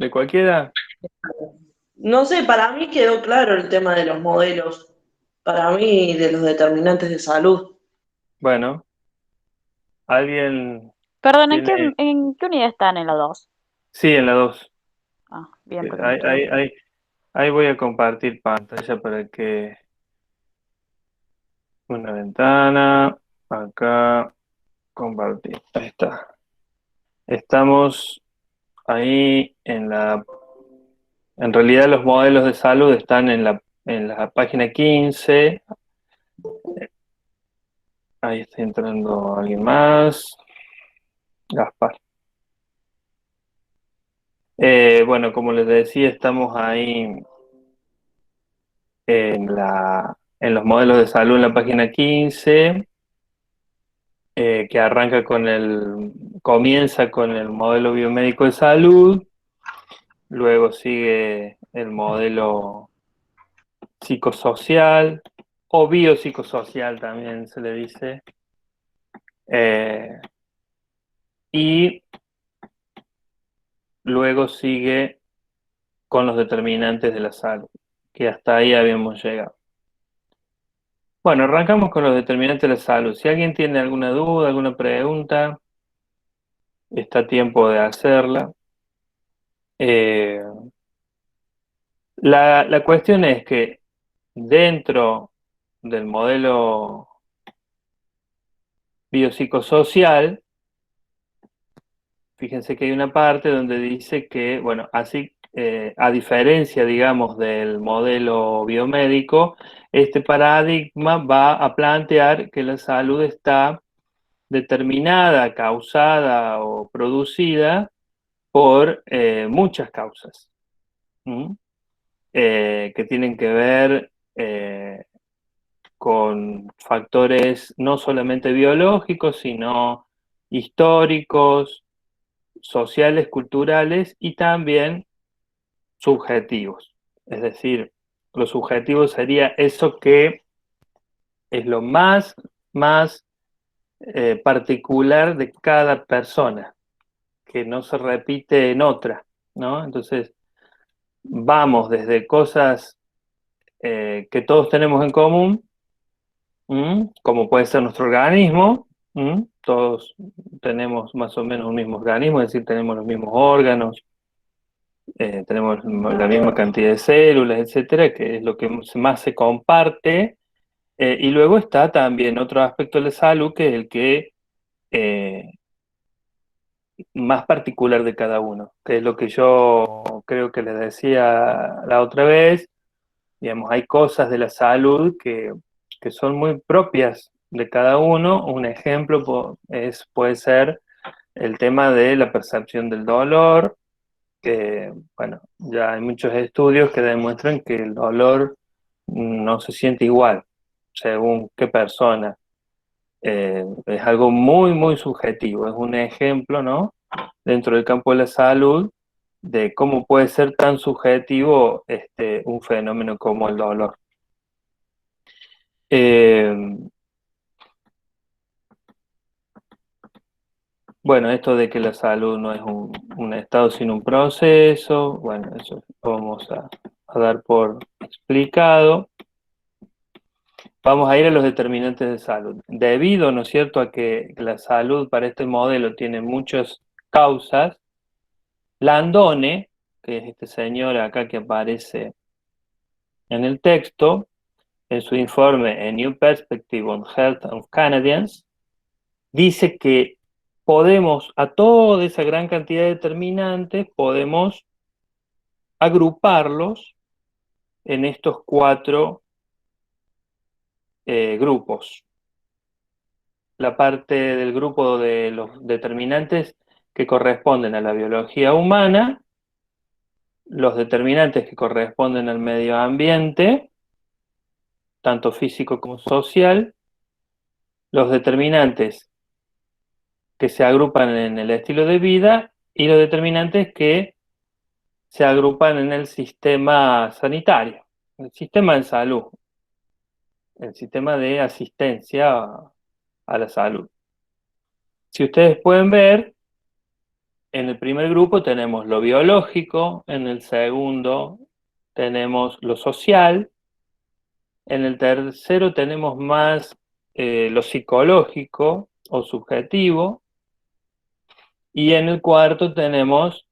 ¿De cualquiera? No sé, para mí quedó claro el tema de los modelos, para mí de los determinantes de salud. Bueno, ¿alguien Perdón, tiene? en qué unidad están en la 2? Sí, en la 2. Ah, bien, porque me Ahí, quedó ahí, duda. ahí, ahí voy a compartir pantalla para que una ventana, acá, compartir. Ahí está. Estamos ahí en realidad los modelos de salud están en la página 15. Ahí está entrando alguien más. Gaspar. Bueno, como les decía, estamos ahí en los modelos de salud en la página 15, que comienza con el modelo biomédico de salud, luego sigue el modelo psicosocial o biopsicosocial también se le dice, y luego sigue con los determinantes de la salud, que hasta ahí habíamos llegado. Bueno, arrancamos con los determinantes de la salud. Si alguien tiene alguna duda, alguna pregunta, está a tiempo de hacerla. Eh, la cuestión es que dentro del modelo biopsicosocial, fíjense que hay una parte donde dice que, bueno, así, a diferencia, digamos, del modelo biomédico, este paradigma va a plantear que la salud está determinada, causada o producida por muchas causas. ¿Mm? Que tienen que ver con factores no solamente biológicos, sino históricos, sociales, culturales y también subjetivos. Es decir, lo subjetivo sería eso que es lo más particular de cada persona, que no se repite en otra, ¿no? Entonces, vamos desde cosas que todos tenemos en común, como puede ser nuestro organismo. Todos tenemos más o menos un mismo organismo, es decir, tenemos los mismos órganos, tenemos la misma cantidad de células, etcétera, que es lo que más se comparte. Y luego está también otro aspecto de la salud, que es el que eh, más particular de cada uno, que es lo que yo creo que les decía la otra vez. Digamos, hay cosas de la salud que son muy propias de cada uno. Un ejemplo puede ser el tema de la percepción del dolor, que, bueno, ya hay muchos estudios que demuestran que el dolor no se siente igual según qué persona. Es algo muy, muy subjetivo. Es un ejemplo, ¿no? Dentro del campo de la salud, de cómo puede ser tan subjetivo un fenómeno como el dolor. Eh, bueno, esto de que la salud no es un estado sino un proceso, bueno, eso lo vamos a dar por explicado. Vamos a ir a los determinantes de salud. Debido, ¿no es cierto?, a que la salud para este modelo tiene muchas causas, Landone, que es este señor acá que aparece en el texto, en su informe A New Perspective on Health of Canadians, dice que podemos, a toda esa gran cantidad de determinantes, podemos agruparlos en estos cuatro grupos. La parte del grupo de los determinantes que corresponden a la biología humana, los determinantes que corresponden al medio ambiente, tanto físico como social, los determinantes que se agrupan en el estilo de vida y los determinantes que se agrupan en el sistema sanitario, el sistema de salud, el sistema de asistencia a la salud. Si ustedes pueden ver, en el primer grupo tenemos lo biológico, en el segundo tenemos lo social, en el tercero tenemos más lo psicológico o subjetivo, y en el cuarto tenemos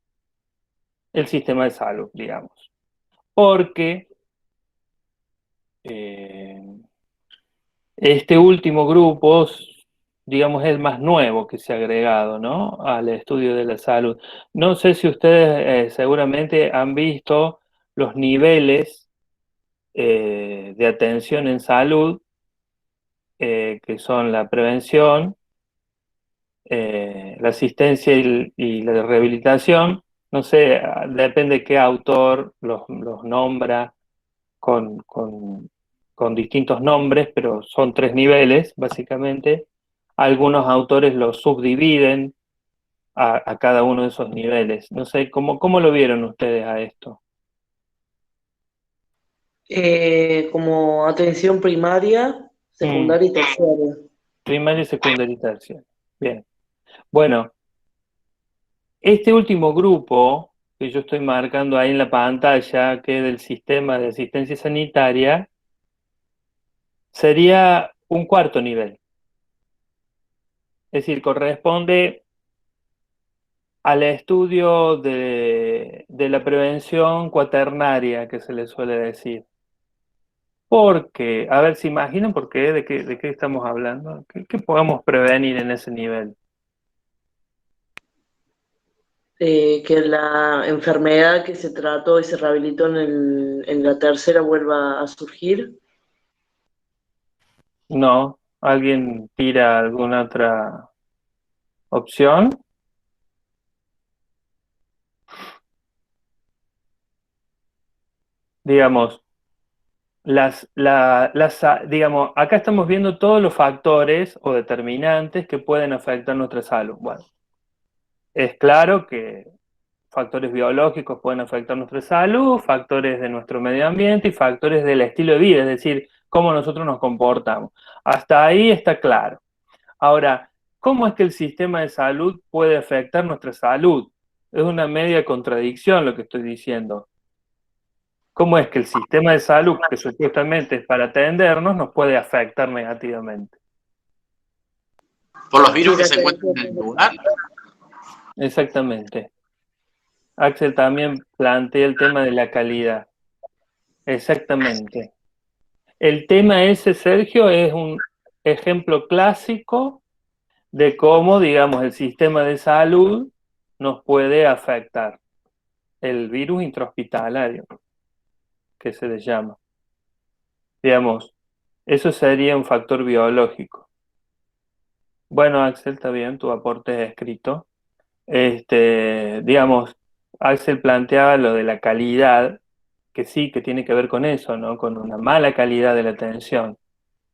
el sistema de salud, digamos. Porque este último grupo, digamos, es el más nuevo que se ha agregado, ¿no?, al estudio de la salud. No sé si ustedes seguramente han visto los niveles de atención en salud, que son la prevención, la asistencia y la rehabilitación. No sé, depende qué autor los nombra con, con- con distintos nombres, pero son 3 niveles, básicamente. Algunos autores los subdividen a cada uno de esos niveles. No sé, ¿cómo lo vieron ustedes a esto? Como atención primaria, Mm, secundaria y terciaria. primaria, secundaria y terciaria. Bien. Bueno, este último grupo que yo estoy marcando ahí en la pantalla, que es del sistema de asistencia sanitaria, sería un cuarto nivel. Es decir, corresponde al estudio de la prevención cuaternaria, que se le suele decir. Porque, a ver, ¿se imaginan por qué? ¿De qué estamos hablando? ¿Qué podemos prevenir en ese nivel? Que la enfermedad que se trató y se rehabilitó en la tercera vuelva a surgir. ¿No? ¿Alguien tira alguna otra opción? Digamos, digamos, acá estamos viendo todos los factores o determinantes que pueden afectar nuestra salud. Bueno, es claro que factores biológicos pueden afectar nuestra salud, factores de nuestro medio ambiente y factores del estilo de vida, es decir, cómo nosotros nos comportamos. Hasta ahí está claro. Ahora, ¿cómo es que el sistema de salud puede afectar nuestra salud? Es una media contradicción lo que estoy diciendo. ¿Cómo es que el sistema de salud, que supuestamente es para atendernos, nos puede afectar negativamente? Por los virus que se encuentran en el lugar. Exactamente. Axel también plantea el tema de la calidad. Exactamente. El tema ese, Sergio, es un ejemplo clásico de cómo, digamos, el sistema de salud nos puede afectar. El virus intrahospitalario, que se le llama. Digamos, eso sería un factor biológico. Bueno, Axel, está bien, tu aporte es escrito. Digamos, Axel planteaba lo de la calidad, que sí, que tiene que ver con eso, ¿no? Con una mala calidad de la atención,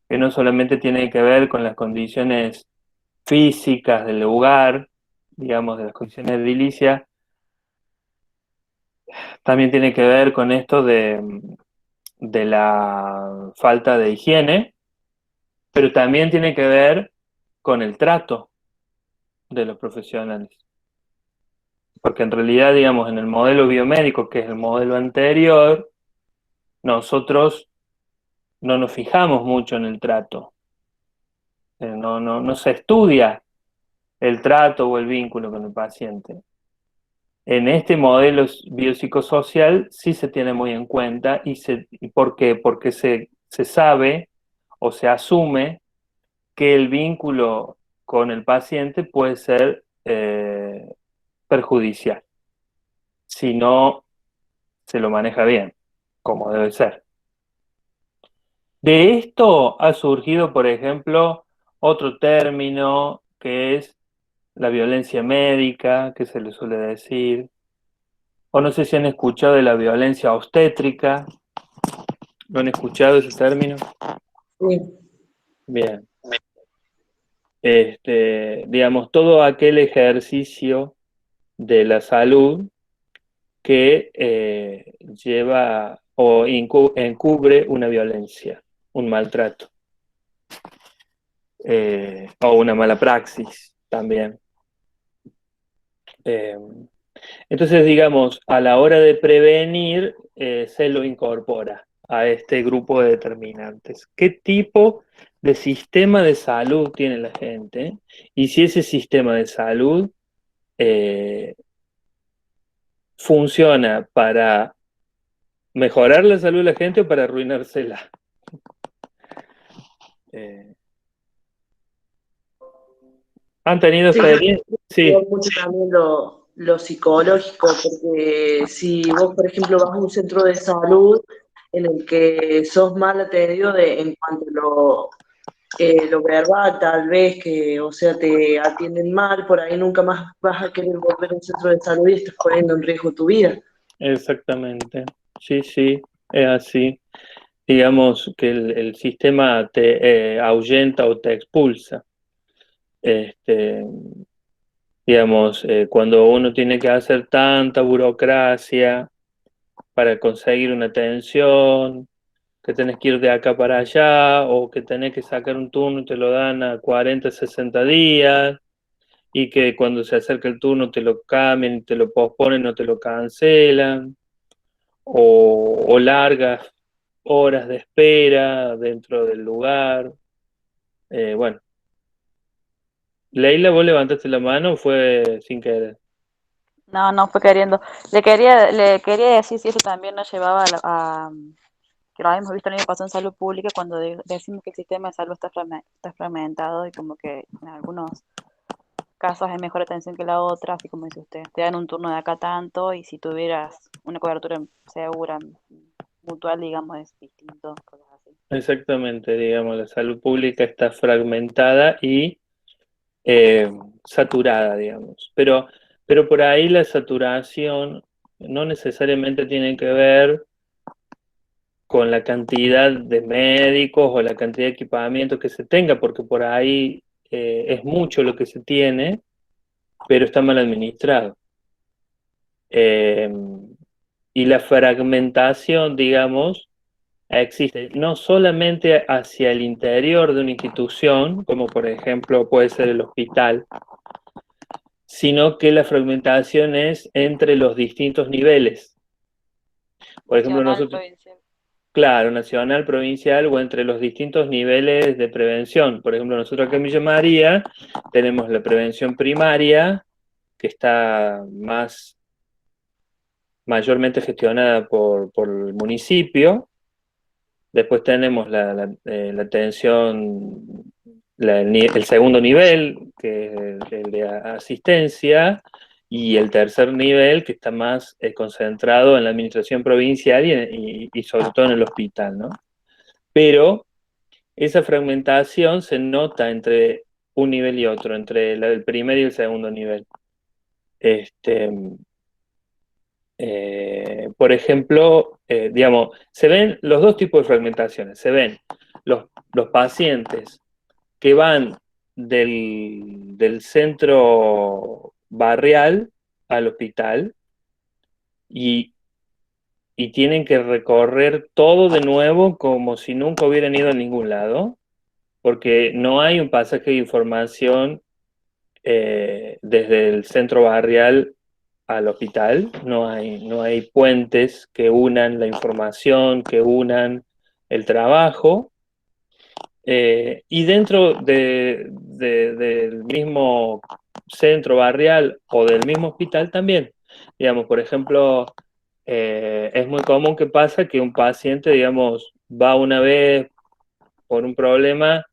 que no solamente tiene que ver con las condiciones físicas del lugar, digamos, de las condiciones edilicias, también tiene que ver con esto de la falta de higiene, pero también tiene que ver con el trato de los profesionales. Porque en realidad, digamos, en el modelo biomédico, que es el modelo anterior, nosotros no nos fijamos mucho en el trato. No se estudia el trato o el vínculo con el paciente. En este modelo biopsicosocial sí se tiene muy en cuenta. ¿Y por qué? Porque se sabe o se asume que el vínculo con el paciente puede ser perjudicial si no se lo maneja bien, como debe ser. De esto ha surgido, por ejemplo, otro término que es la violencia médica, que se le suele decir, o no sé si han escuchado de la violencia obstétrica. ¿Lo han escuchado ese término? Sí. Bien. Digamos, todo aquel ejercicio de la salud que lleva o encubre una violencia, un maltrato, o una mala praxis también. Eh, entonces, digamos, a la hora de prevenir, se lo incorpora a este grupo de determinantes. ¿Qué tipo de sistema de salud tiene la gente? Y si ese sistema de salud eh, funciona para mejorar la salud de la gente o para arruinársela. Eh, ¿Han tenido Sí, yo experiencia? creo Sí, mucho también lo psicológico, porque si vos, por ejemplo, vas a un centro de salud en el que sos mal atendido en cuanto a lo verbal, tal vez que, o sea, te atienden mal, por ahí nunca más vas a querer volver a un centro de salud y estás poniendo en riesgo tu vida. exactamente. Sí, sí, es así. Digamos que el sistema te ahuyenta o te expulsa. Este, digamos, cuando uno tiene que hacer tanta burocracia para conseguir una atención, que tenés que ir de acá para allá, o que tenés que sacar un turno y te lo dan a 40 60 días, y que cuando se acerca el turno te lo cambian, te lo posponen o te lo cancelan, o largas horas de espera dentro del lugar. Bueno, Leila, vos levantaste la mano o fue sin querer. No, no fue queriendo. Le quería decir si eso también nos llevaba que lo habíamos visto el año pasado en salud pública cuando decimos que el sistema de salud está fragmentado y como que en algunos casos hay mejor atención que la otra, así como dice usted. Te dan un turno de acá tanto y si tuvieras una cobertura segura, mutual, digamos, es distinto, cosas así. Exactamente, digamos, la salud pública está fragmentada y eh, saturada, digamos. Pero por ahí la saturación no necesariamente tiene que ver con la cantidad de médicos o la cantidad de equipamiento que se tenga, porque por ahí es mucho lo que se tiene, pero está mal administrado. Eh, y la fragmentación, digamos, existe no solamente hacia el interior de una institución, como por ejemplo puede ser el hospital, sino que la fragmentación es entre los distintos niveles. Por ejemplo, Nacional, nosotros, provincial. claro, nacional, provincial o entre los distintos niveles de prevención. Por ejemplo, nosotros acá en Villa María tenemos la prevención primaria, que está mayormente gestionada por el municipio. Después tenemos la atención, el segundo nivel, que es el de asistencia, y el tercer nivel, que está más concentrado en la administración provincial y sobre todo en el hospital, ¿no? Pero esa fragmentación se nota entre un nivel y otro, entre el primer y el segundo nivel. Este, por ejemplo, digamos, se ven los dos tipos de fragmentaciones. Se ven los pacientes que van del centro barrial al hospital y, y tienen que recorrer todo de nuevo como si nunca hubieran ido a ningún lado, porque no hay un pasaje de información desde el centro barrial al hospital, no hay puentes que unan la información, que unan el trabajo, y dentro del mismo centro barrial o del mismo hospital también. Digamos, por ejemplo, es muy común que pasa que un paciente, digamos, va una vez por un problema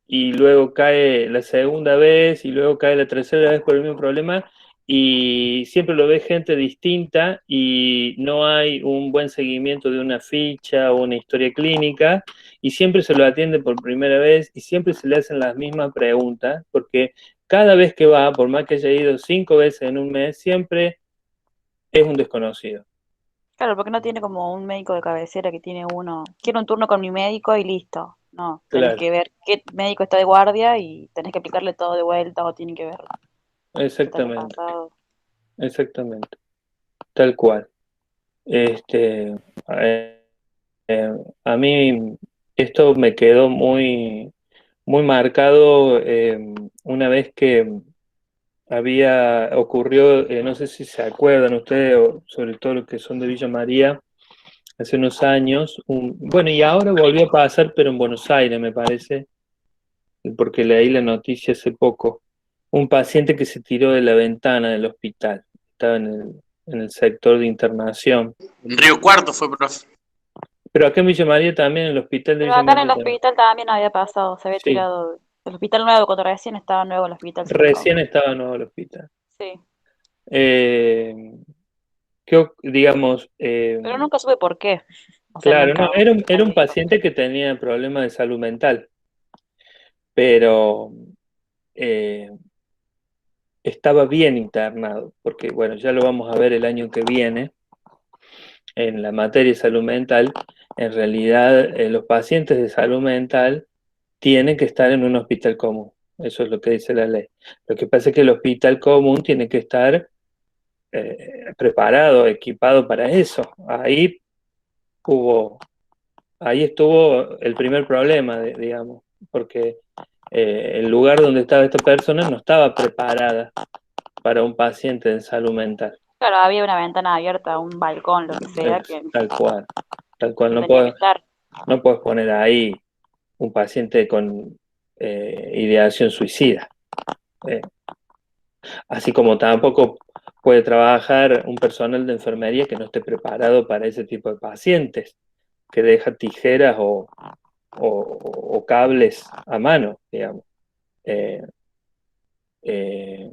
y luego cae la segunda vez y luego cae la tercera vez por el mismo problema y siempre lo ve gente distinta y no hay un buen seguimiento de una ficha o una historia clínica y siempre se lo atiende por primera vez y siempre se le hacen las mismas preguntas porque cada vez que va, por más que haya ido 5 veces en un mes, siempre es un desconocido. Claro, porque no tiene como un médico de cabecera que tiene uno. Quiero un turno con mi médico y listo. No, tenés Claro, que ver qué médico está de guardia y tenés que aplicarle todo de vuelta o tienen que ver qué te había exactamente, pasado. exactamente, tal cual. Este, eh, a mí esto me quedó muy, muy marcado una vez que ocurrió, no sé si se acuerdan ustedes, o sobre todo los que son de Villa María, hace unos años, bueno, y ahora volvió a pasar, pero en Buenos Aires, me parece, porque leí la noticia hace poco, un paciente que se tiró de la ventana del hospital, estaba en el sector de internación. En Río Cuarto fue, profe. Pero acá en Villa María también, en el hospital de Pero Villa acá en María el también. hospital también había pasado, se había Sí, tirado. El hospital nuevo, cuando recién estaba nuevo el hospital, se cayó. recién estaba nuevo el hospital. Sí, Eh, digamos, pero nunca supe por qué. O sea, claro, no, nunca era un alguien dijo. paciente que tenía problemas de salud mental, pero eh, estaba bien internado, porque bueno, ya lo vamos a ver el año que viene en la materia de salud mental. En realidad, los pacientes de salud mental tienen que estar en un hospital común. Eso es lo que dice la ley. Lo que pasa es que el hospital común tiene que estar preparado, equipado para eso. Hubo, ahí estuvo el primer problema, digamos, porque el lugar donde estaba esta persona no estaba preparada para un paciente de salud mental. Claro, había una ventana abierta, un balcón, lo que sea, Tal cual, tal cual. que tenía que estar. No puedes poner ahí un paciente con ideación suicida. Eh, Así como tampoco puede trabajar un personal de enfermería que no esté preparado para ese tipo de pacientes, que deja tijeras o cables a mano, digamos. Eh, eh,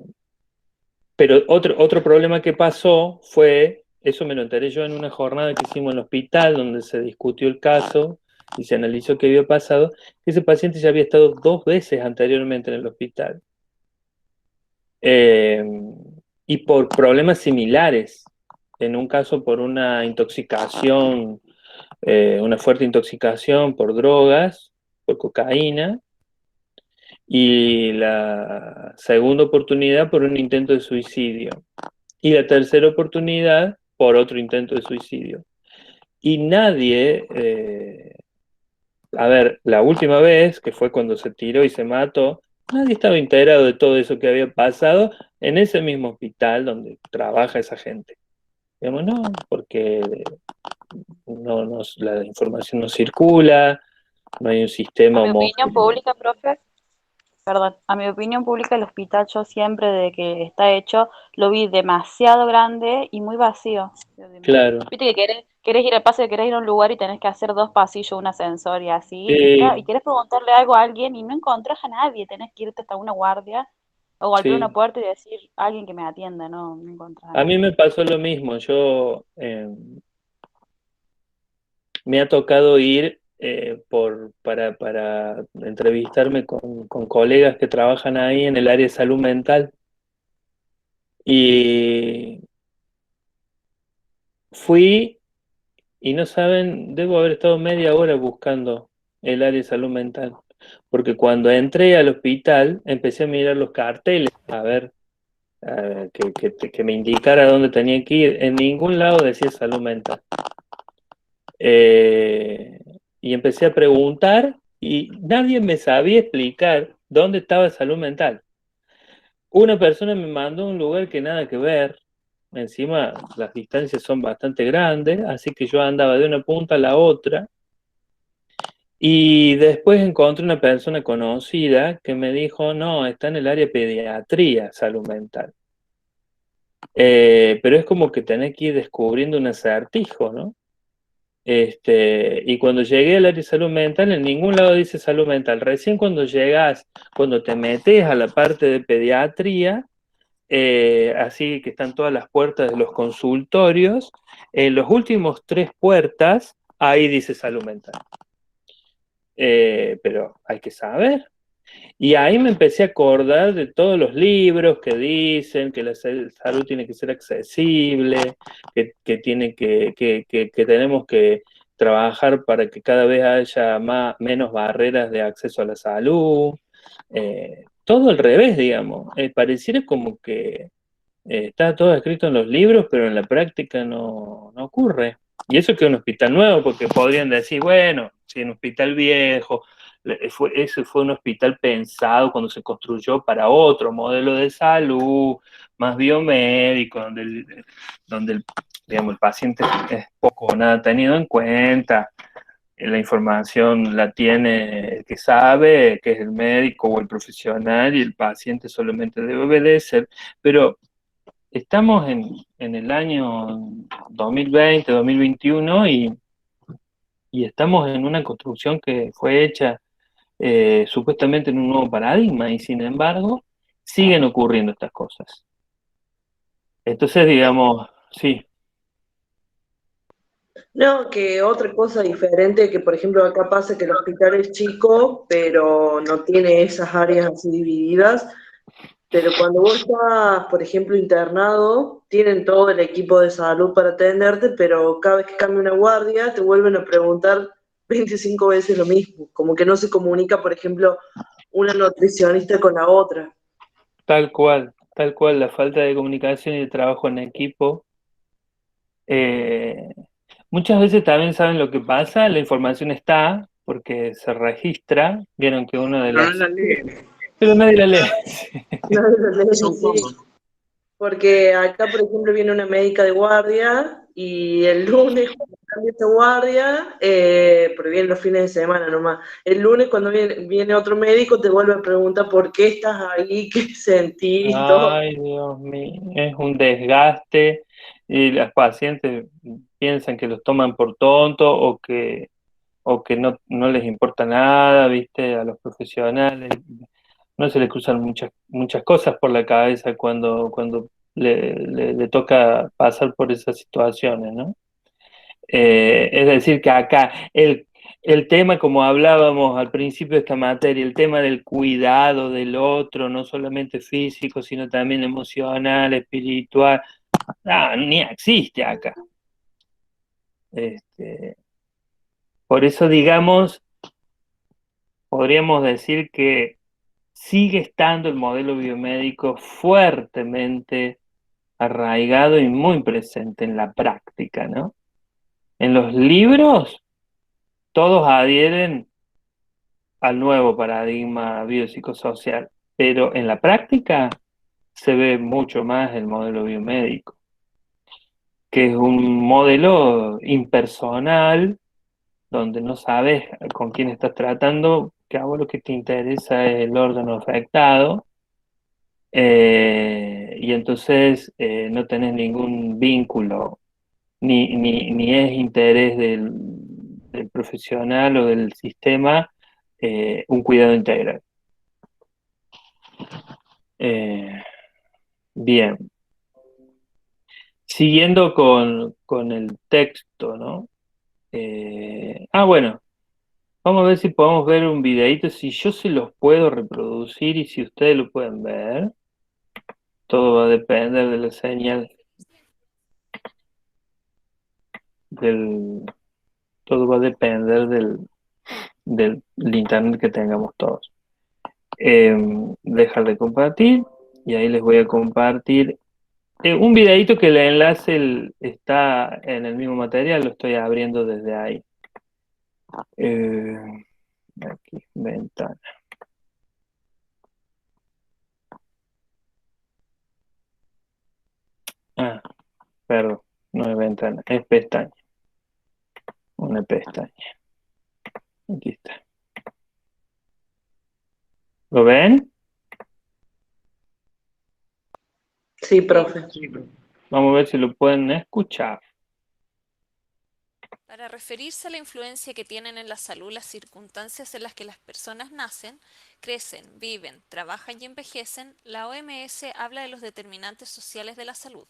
pero otro problema que pasó fue, eso me lo enteré yo en una jornada que hicimos en el hospital, donde se discutió el caso y se analizó qué había pasado, que ese paciente ya había estado 2 veces anteriormente en el hospital. Eh, y por problemas similares. En un caso por una intoxicación, una fuerte intoxicación por drogas, por cocaína, y la segunda oportunidad por un intento de suicidio. Y la tercera oportunidad por otro intento de suicidio. Y nadie, a ver, la última vez, que fue cuando se tiró y se mató, nadie estaba enterado de todo eso que había pasado en ese mismo hospital donde trabaja esa gente. Digamos, no, porque la información no circula, no hay un A sistema mi opinión homogéneo. pública, profe, perdón, a mi opinión pública, el hospital yo siempre de que está hecho lo vi demasiado grande y muy vacío. Claro. Viste que querés ir al paso, querés ir a un lugar y tenés que hacer 2 pasillos, un ascensor y así, y Sí, querés preguntarle algo a alguien y no encontrás a nadie, tenés que irte hasta una guardia o golpear una sí. puerta y decir a alguien que me atienda, no encontrás a A mí nadie. me pasó lo mismo. Me ha tocado ir para entrevistarme con colegas que trabajan ahí en el área de salud mental. Y fui, y no saben, debo haber estado media hora buscando el área de salud mental. Porque cuando entré al hospital, empecé a mirar los carteles, a ver, que me indicara dónde tenía que ir. En ningún lado decía salud mental. Eh, y empecé a preguntar y nadie me sabía explicar dónde estaba salud mental. Una persona me mandó a un lugar que nada que ver. Encima las distancias son bastante grandes, así que yo andaba de una punta a la otra. Y después encontré una persona conocida que me dijo, no, está en el área de pediatría, salud mental. Pero es como que tenés que ir descubriendo un acertijo, ¿no? Y cuando llegué al área de salud mental, en ningún lado dice salud mental. Recién cuando llegas, cuando te metes a la parte de pediatría, así que están todas las puertas de los consultorios, en los últimos 3 puertas, ahí dice salud mental. Pero hay que saber. Y ahí me empecé a acordar de todos los libros que dicen que la salud tiene que ser accesible, que tenemos que trabajar para que cada vez haya menos barreras de acceso a la salud. Todo al revés, digamos. Pareciera como que está todo escrito en los libros, pero en la práctica no ocurre. Y eso que es un hospital nuevo, porque podrían decir, bueno, si en un hospital viejo, ese fue un hospital pensado cuando se construyó para otro modelo de salud, más biomédico, donde digamos, el paciente es poco o nada tenido en cuenta, la información la tiene el que sabe, que es el médico o el profesional, y el paciente solamente debe obedecer, pero estamos en el año 2020, 2021 y estamos en una construcción que fue hecha supuestamente en un nuevo paradigma y sin embargo siguen ocurriendo estas cosas. Entonces, digamos, sí, No, que otra cosa diferente, que por ejemplo acá pasa que el hospital es chico, pero no tiene esas áreas así divididas, pero cuando vos estás, por ejemplo, internado, tienen todo el equipo de salud para atenderte, pero cada vez que cambia una guardia te vuelven a preguntar 25 veces lo mismo, como que no se comunica, por ejemplo, una nutricionista con la otra. tal cual, la falta de comunicación y de trabajo en equipo. eh, Muchas veces también saben lo que pasa, la información está porque se registra, vieron que uno de Pero no las... la leen. Pero nadie la lee. Nadie lo lee, Son sí. cómodos. Porque acá, por ejemplo, viene una médica de guardia y el lunes cuando cambia esa guardia, pero viene los fines de semana nomás, el lunes cuando viene otro médico te vuelve a preguntar por qué estás ahí, qué sentís, todo. Ay, Dios mío, es un desgaste y las pacientes piensan que los toman por tonto o que no les importa nada, ¿viste? A los profesionales. No se les cruzan muchas cosas por la cabeza cuando le toca pasar por esas situaciones, ¿no? Es decir, que acá el tema, como hablábamos al principio de esta materia, el tema del cuidado del otro, no solamente físico, sino también emocional, espiritual, ni existe acá. Este, por eso, digamos, podríamos decir que sigue estando el modelo biomédico fuertemente arraigado y muy presente en la práctica, ¿no? En los libros, todos adhieren al nuevo paradigma biopsicosocial, pero en la práctica se ve mucho más el modelo biomédico, que es un modelo impersonal, donde no sabes con quién estás tratando, que a vos lo que te interesa es el órgano afectado, y entonces no tenés ningún vínculo, ni es interés del profesional o del sistema un cuidado integral. Eh, Bien, siguiendo con el texto, ¿no? Bueno, vamos a ver si podemos ver un videíto, si yo se los puedo reproducir y si ustedes lo pueden ver. Todo va a depender de la señal del, todo va a depender del internet que tengamos todos. Dejar de compartir y ahí les voy a compartir un videíto que el enlace está en el mismo material, lo estoy abriendo desde ahí. Eh, Aquí, ventana. Ah, perdón, no es ventana, es pestaña. Una pestaña. Aquí está. ¿Lo ven? Sí, profe. Vamos a ver si lo pueden escuchar. Para referirse a la influencia que tienen en la salud las circunstancias en las que las personas nacen, crecen, viven, trabajan y envejecen, la OMS habla de los determinantes sociales de la salud.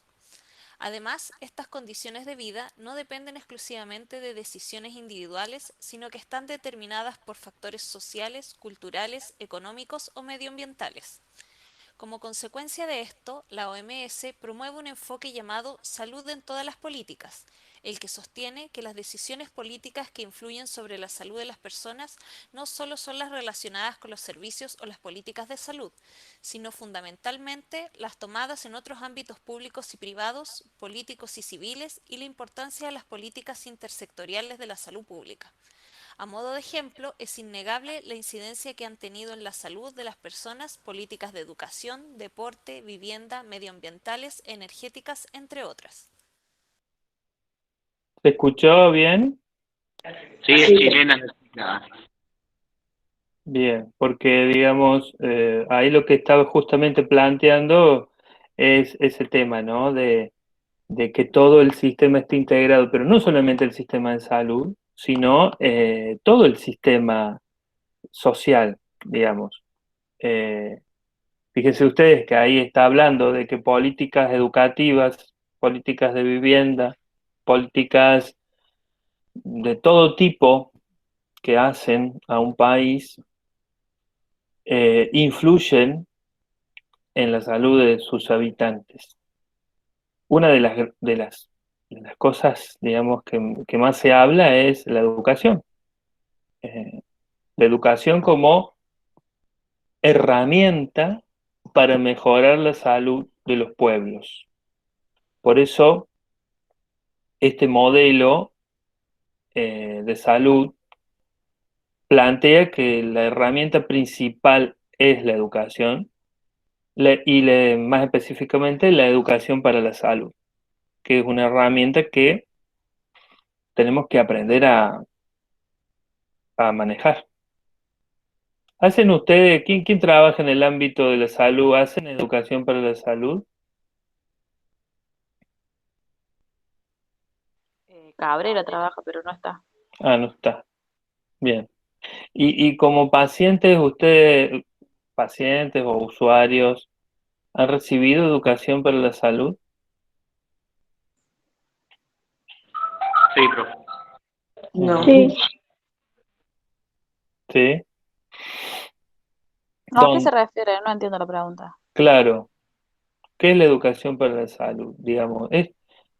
Además, estas condiciones de vida no dependen exclusivamente de decisiones individuales, sino que están determinadas por factores sociales, culturales, económicos o medioambientales. Como consecuencia de esto, la OMS promueve un enfoque llamado Salud en todas las políticas, el que sostiene que las decisiones políticas que influyen sobre la salud de las personas no solo son las relacionadas con los servicios o las políticas de salud, sino fundamentalmente las tomadas en otros ámbitos públicos y privados, políticos y civiles, y la importancia de las políticas intersectoriales de la salud pública. A modo de ejemplo, es innegable la incidencia que han tenido en la salud de las personas políticas de educación, deporte, vivienda, medioambientales, energéticas, entre otras. ¿Se escuchó bien? Sí, es Sí. chilena. Nada. Bien, porque digamos, ahí lo que estaba justamente planteando es ese tema, ¿no? De que todo el sistema esté integrado, pero no solamente el sistema de salud, sino todo el sistema social, digamos. Eh, Fíjense ustedes que ahí está hablando de que políticas educativas, políticas de vivienda, políticas de todo tipo que hacen a un país influyen en la salud de sus habitantes. Una de las cosas, digamos, que más se habla es la educación. Eh, la educación como herramienta para mejorar la salud de los pueblos. Por eso, este modelo de salud plantea que la herramienta principal es la educación más específicamente la educación para la salud, que es una herramienta que tenemos que aprender a manejar. ¿Hacen ustedes, quién trabaja en el ámbito de la salud? ¿Hacen educación para la salud? Cabrera trabaja, pero no está. Ah, no está. Bien. Y como pacientes, ustedes, pacientes o usuarios, ¿han recibido educación para la salud? Sí, profe. No. Sí. Sí. No, ¿a qué se Don, refiere? No entiendo la pregunta. claro, ¿qué es la educación para la salud? Digamos, es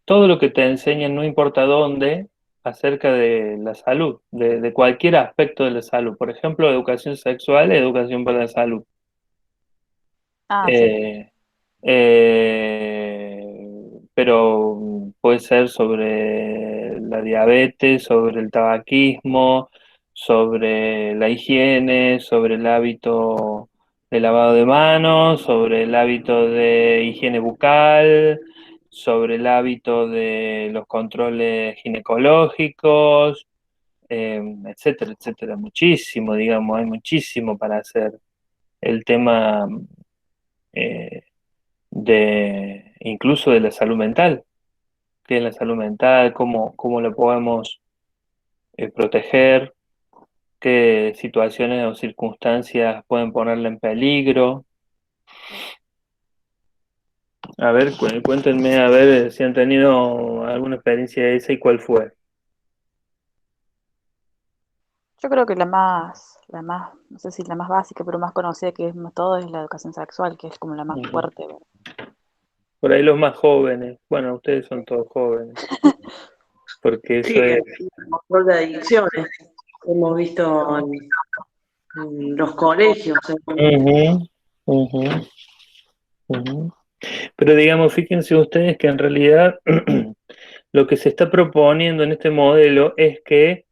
todo lo que te enseñan, no importa dónde, acerca de la salud, de cualquier aspecto de la salud. Por ejemplo, educación sexual, educación para la salud. Ah, sí. Eh, pero puede ser sobre la diabetes, sobre el tabaquismo, sobre la higiene, sobre el hábito de lavado de manos, sobre el hábito de higiene bucal, sobre el hábito de los controles ginecológicos, etcétera, etcétera. Muchísimo, digamos, hay muchísimo para hacer. El tema eh, de incluso de la salud mental, qué es la salud mental, cómo la podemos proteger, qué situaciones o circunstancias pueden ponerla en peligro. A ver, cuéntenme a ver si han tenido alguna experiencia de esa y cuál fue. Yo creo que la más, no sé si la más básica, pero más conocida que es más todo es la educación sexual, que es como la más Ujú. fuerte, ¿verdad? Por ahí los más jóvenes, bueno, ustedes son todos jóvenes, porque Sí, eso es... el control de adicciones. Hemos visto en los colegios. Ujú, ujú, ujú. Pero digamos, fíjense ustedes que en realidad lo que se está proponiendo en este modelo es que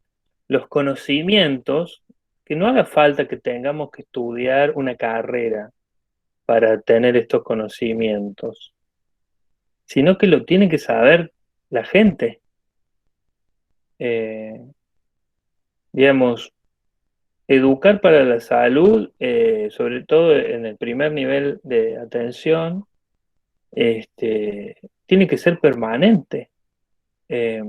los conocimientos, que no haga falta que tengamos que estudiar una carrera para tener estos conocimientos, sino que lo tiene que saber la gente. Eh, digamos, educar para la salud, sobre todo en el primer nivel de atención, este, tiene que ser permanente. Eh,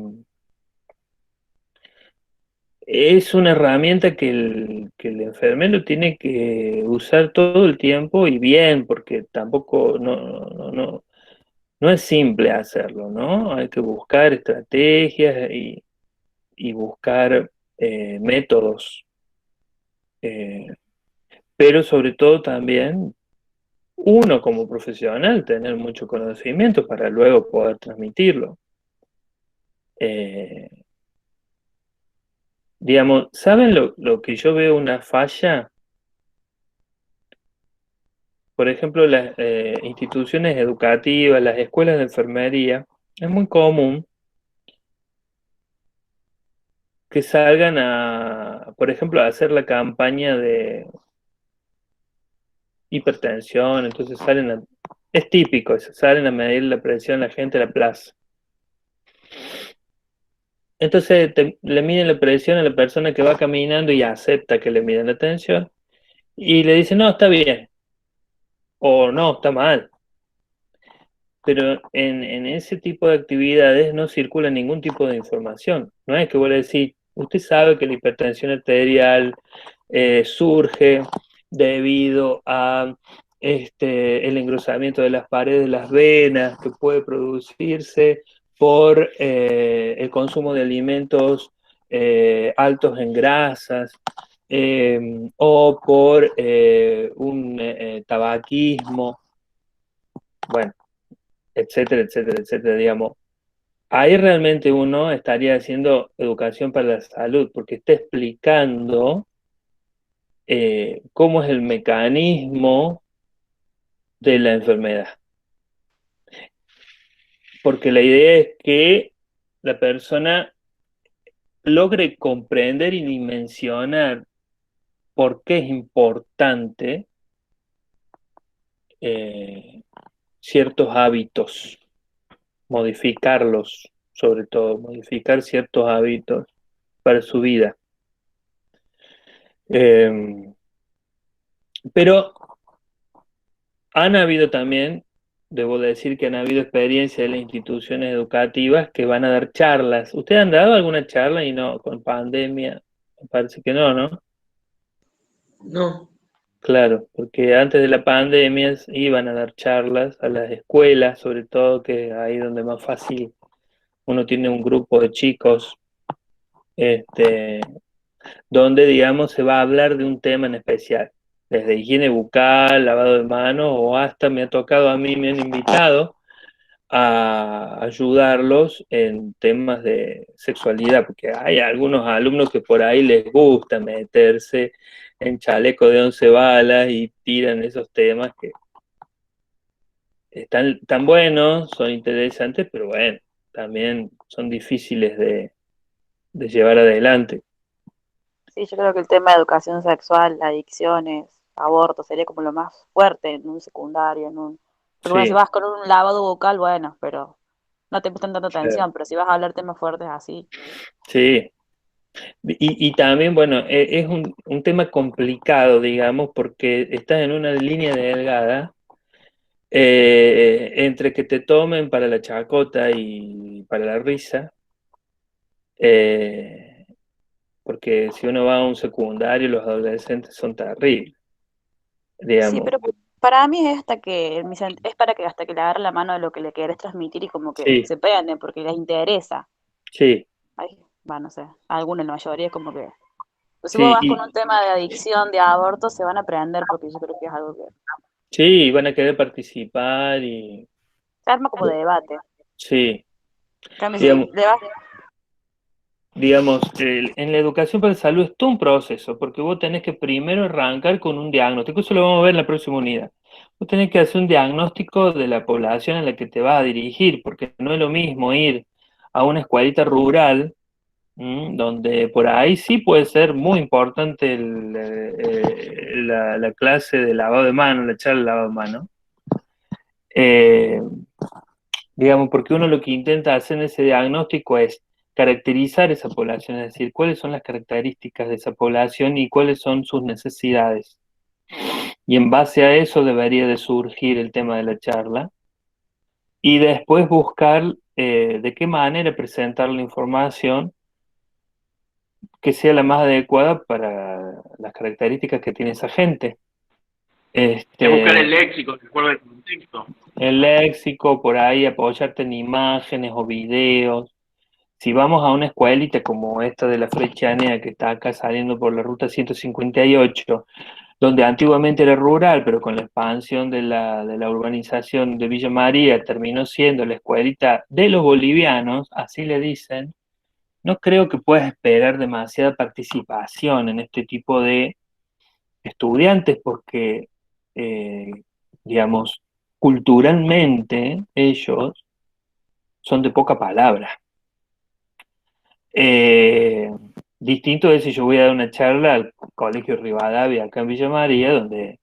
Es una herramienta que el enfermero tiene que usar todo el tiempo y bien, porque tampoco no es simple hacerlo, ¿no? Hay que buscar estrategias y buscar métodos, eh, pero sobre todo también uno como profesional tener mucho conocimiento para luego poder transmitirlo. Eh, digamos, ¿saben lo que yo veo una falla? Por ejemplo, las instituciones educativas, las escuelas de enfermería, es muy común que salgan por ejemplo, a hacer la campaña de hipertensión, entonces es típico eso, salen a medir la presión a la gente en la plaza. Entonces le miden la presión a la persona que va caminando y acepta que le miden la tensión y le dicen, no, está bien, o no, está mal. Pero en ese tipo de actividades no circula ningún tipo de información. No es que vos le decís, usted sabe que la hipertensión arterial surge debido a el engrosamiento de las paredes de las venas que puede producirse por el consumo de alimentos altos en grasas o por un tabaquismo, bueno, etcétera, etcétera, etcétera, digamos. Ahí realmente uno estaría haciendo educación para la salud, porque está explicando cómo es el mecanismo de la enfermedad. Porque la idea es que la persona logre comprender y dimensionar por qué es importante eh, ciertos hábitos, modificarlos, sobre todo, modificar ciertos hábitos para su vida. Pero han habido también, debo decir que han habido experiencias de las instituciones educativas que van a dar charlas. ¿Ustedes han dado alguna charla y no, con pandemia? Me parece que no, ¿no? No, Claro, porque antes de la pandemia iban a dar charlas a las escuelas, sobre todo, que ahí donde más fácil uno tiene un grupo de chicos, este, donde, digamos, se va a hablar de un tema en especial, desde higiene bucal, lavado de manos, o hasta me ha tocado a mí, me han invitado a ayudarlos en temas de sexualidad, porque hay algunos alumnos que por ahí les gusta meterse en chaleco de 11 balas y tiran esos temas que están tan buenos, son interesantes, pero bueno, también son difíciles de llevar adelante. Sí, yo creo que el tema de educación sexual, adicciones, aborto, sería como lo más fuerte en un secundario, Porque bueno, si Sí, vas con un lavado bucal, bueno, pero no te prestan tanta claro. atención, pero si vas a hablar temas fuertes así, Sí. Y también, bueno, es un tema complicado, digamos, porque estás en una línea delgada entre que te tomen para la chacota y para la risa, eh, porque si uno va a un secundario, los adolescentes son terribles, sí, digamos. pero para mí es es para que hasta que le agarre la mano de lo que le querés transmitir y como que Sí, se peguen, porque les interesa. sí, Ay, va, no sé, algunos, la mayoría es como que, pues si vos sí, vas con un tema de adicción, de aborto, se van a aprender porque yo creo que es algo que sí, van a querer participar y se arma como de debate. En sí, cambio, si digamos, le vas, en la educación para la salud es todo un proceso, porque vos tenés que primero arrancar con un diagnóstico, eso lo vamos a ver en la próxima unidad. Vos tenés que hacer un diagnóstico de la población a la que te vas a dirigir, porque no es lo mismo ir a una escuelita rural, donde por ahí sí puede ser muy importante la clase de lavado de mano, la charla de lavado de mano. Eh, digamos, porque uno lo que intenta hacer en ese diagnóstico es caracterizar esa población, es decir, cuáles son las características de esa población y cuáles son sus necesidades. Y en base a eso debería de surgir el tema de la charla y después buscar de qué manera presentar la información que sea la más adecuada para las características que tiene esa gente. Es buscar el Este, léxico, de acuerdo al contexto. el léxico, por ahí apoyarte en imágenes o videos. Si vamos a una escuelita como esta de la Frechánea que está acá saliendo por la ruta 158, donde antiguamente era rural, pero con la expansión de la urbanización de Villa María terminó siendo la escuelita de los bolivianos, así le dicen, no creo que puedas esperar demasiada participación en este tipo de estudiantes porque, eh, digamos, culturalmente ellos son de poca palabra. Eh, Distinto es si yo voy a dar una charla al Colegio Rivadavia, acá en Villa María, donde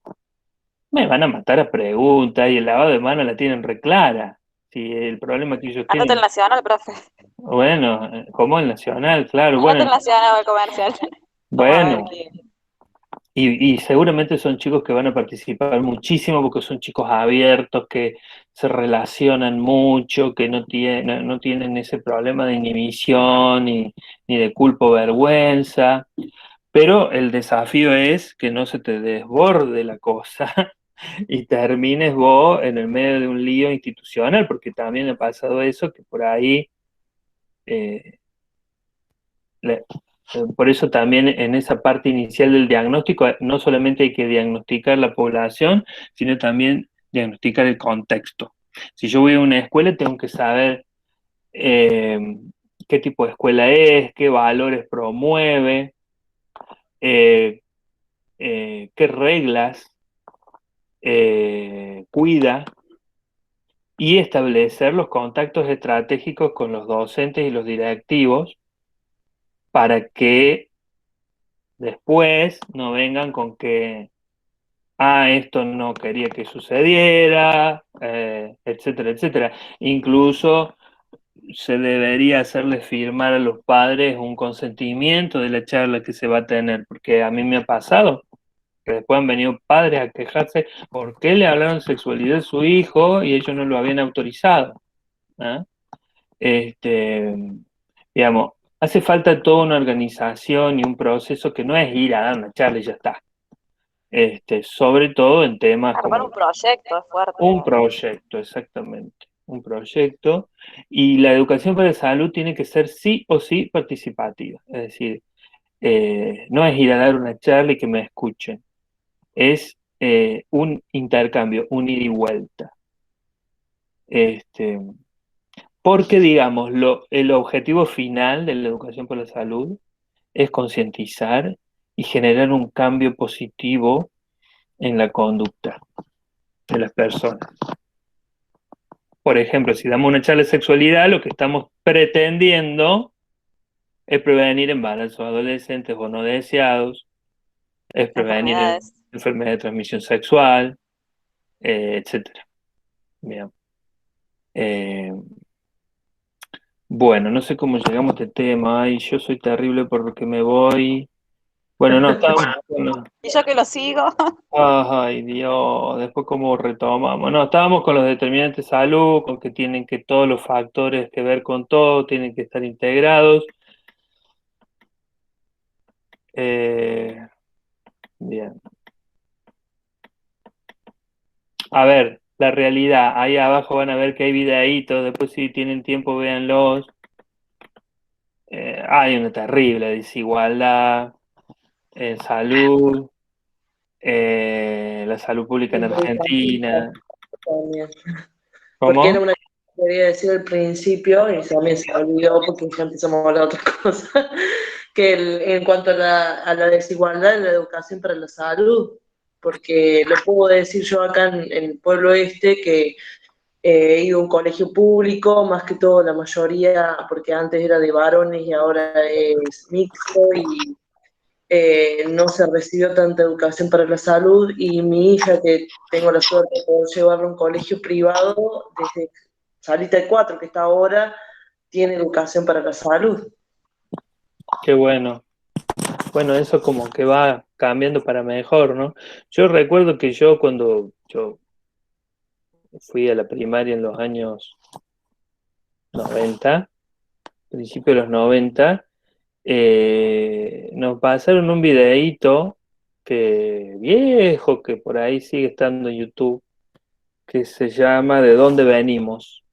me van a matar a preguntas y el lavado de manos la tienen reclara. Si el problema que ellos Andate al tienen, Nacional, profe. bueno, como el Nacional, claro, Andate bueno, al Nacional o al comercial. Vamos a ver bueno, qué. y seguramente son chicos que van a participar muchísimo porque son chicos abiertos, que se relacionan mucho, que no tienen ese problema de inhibición ni de culpa o vergüenza. Pero el desafío es que no se te desborde la cosa y termines vos en el medio de un lío institucional, porque también ha pasado eso, que por ahí, eh, le- por eso también en esa parte inicial del diagnóstico, no solamente hay que diagnosticar la población, sino también diagnosticar el contexto. Si yo voy a una escuela, tengo que saber eh, qué tipo de escuela es, qué valores promueve, eh, qué reglas cuida y establecer los contactos estratégicos con los docentes y los directivos para que después no vengan con que, esto no quería que sucediera, etcétera, etcétera. Incluso se debería hacerles firmar a los padres un consentimiento de la charla que se va a tener, porque a mí me ha pasado que después han venido padres a quejarse por qué le hablaron sexualidad a su hijo y ellos no lo habían autorizado. ¿Ah? Este, digamos, hace falta toda una organización y un proceso que no es ir a dar una charla y ya está. Sobre todo en temas Armar como un proyecto es fuerte. un proyecto, exactamente, un proyecto. Y la educación para la salud tiene que ser sí o sí participativa. Es decir, no es ir a dar una charla y que me escuchen, es un intercambio, un ida y vuelta. Este, Porque, digamos, el objetivo final de la educación por la salud es concientizar y generar un cambio positivo en la conducta de las personas. Por ejemplo, si damos una charla de sexualidad, lo que estamos pretendiendo es prevenir embarazos adolescentes o no deseados, es prevenir Enfermedades. enfermedades de transmisión sexual, etcétera. Bien. Eh, bueno, no sé cómo llegamos a este tema. Ay, yo soy terrible porque me voy. Bueno, no, estábamos. Bueno, Y yo que lo sigo. ay, Dios, después cómo retomamos. No, estábamos con los determinantes de salud, con que tienen que todos los factores que ver con todo, tienen que estar integrados. Eh, bien. A ver, la realidad. Ahí abajo van a ver que hay videitos, después si tienen tiempo, véanlos. Hay una terrible desigualdad en salud, la salud pública en Argentina. También. Porque era ¿Cómo? una cosa que quería decir al principio y también se olvidó porque ya empezamos a hablar de otra cosa, que en cuanto a la desigualdad en la educación para la salud, porque lo puedo decir yo acá en el pueblo este, que he ido a un colegio público, más que todo la mayoría, porque antes era de varones y ahora es mixto y no se recibió tanta educación para la salud y mi hija, que tengo la suerte de poder llevarla a un colegio privado, desde Salita de 4, que está ahora, tiene educación para la salud. Qué bueno. Bueno, eso como que va cambiando para mejor, ¿no? Yo recuerdo que yo cuando yo fui a la primaria en los años 90, principios de los 90, nos pasaron un videíto que viejo, que por ahí sigue estando en YouTube, que se llama ¿De dónde venimos?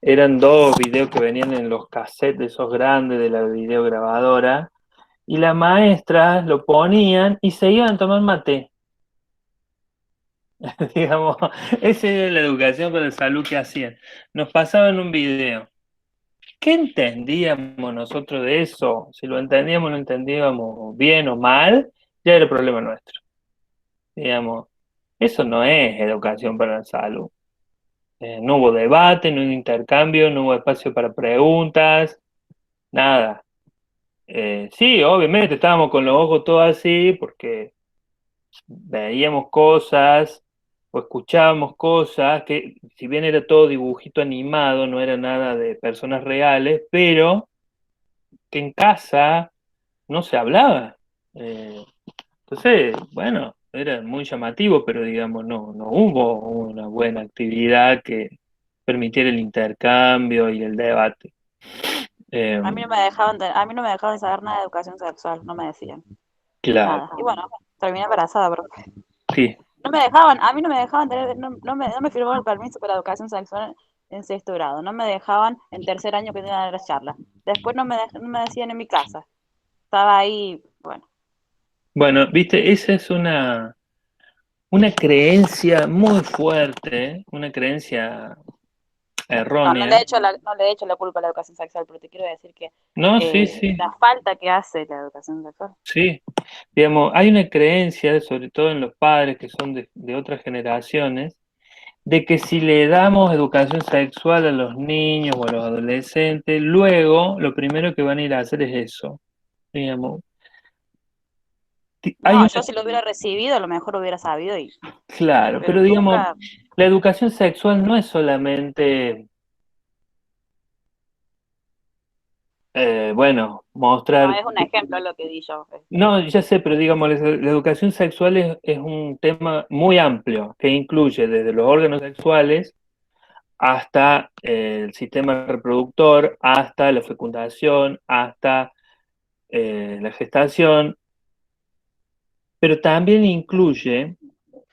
Eran dos videos que venían en los cassettes esos grandes de la videograbadora, y las maestras lo ponían y se iban a tomar mate. Digamos, esa era la educación para la salud que hacían. Nos pasaban un video. ¿Qué entendíamos nosotros de eso? Si lo entendíamos, lo entendíamos bien o mal, ya era problema nuestro. Digamos, eso no es educación para la salud. No hubo debate, no hubo intercambio, no hubo espacio para preguntas, nada. Sí, obviamente estábamos con los ojos todos así porque veíamos cosas o escuchábamos cosas que, si bien era todo dibujito animado, no era nada de personas reales, pero que en casa no se hablaba. Entonces, bueno, era muy llamativo, pero digamos, no hubo una buena actividad que permitiera el intercambio y el debate. Eh, A mí no me dejaban, a mí no me dejaban saber nada de educación sexual, no me decían claro, nada. Y bueno, terminé embarazada, pero sí. no me dejaban, a mí no me dejaban tener, no me firmaban el permiso para educación sexual en sexto grado, no me dejaban en tercer año que tenía las charlas. Después no me decían en mi casa. Estaba ahí, bueno. Bueno, viste, esa es una creencia muy fuerte, una creencia No, errónea. no le he hecho la culpa a la educación sexual, pero te quiero decir que No, sí, sí, la falta que hace la educación sexual. sí. Digamos, hay una creencia, sobre todo en los padres que son de otras generaciones, de que si le damos educación sexual a los niños o a los adolescentes, luego lo primero que van a ir a hacer es eso. Digamos, hay No, una, yo si lo hubiera recibido, a lo mejor hubiera sabido, claro, pero pero digamos, nunca, la educación sexual no es solamente, bueno, no, mostrar. es un ejemplo lo que di yo. No, ya sé, pero digamos, la educación sexual es un tema muy amplio que incluye desde los órganos sexuales hasta el sistema reproductor, hasta la fecundación, hasta la gestación, pero también incluye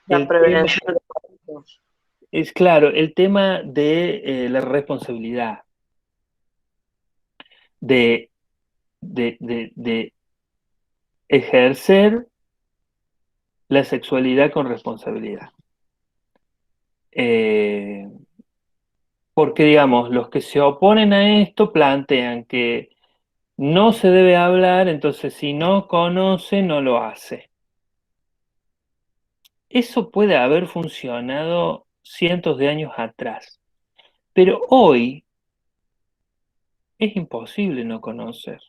La el tema, prevención de los delitos. es claro, el tema de la responsabilidad, de, de ejercer la sexualidad con responsabilidad. Eh, Porque, digamos, los que se oponen a esto plantean que no se debe hablar, entonces si no conoce, no lo hace. Eso puede haber funcionado cientos de años atrás, pero hoy es imposible no conocer.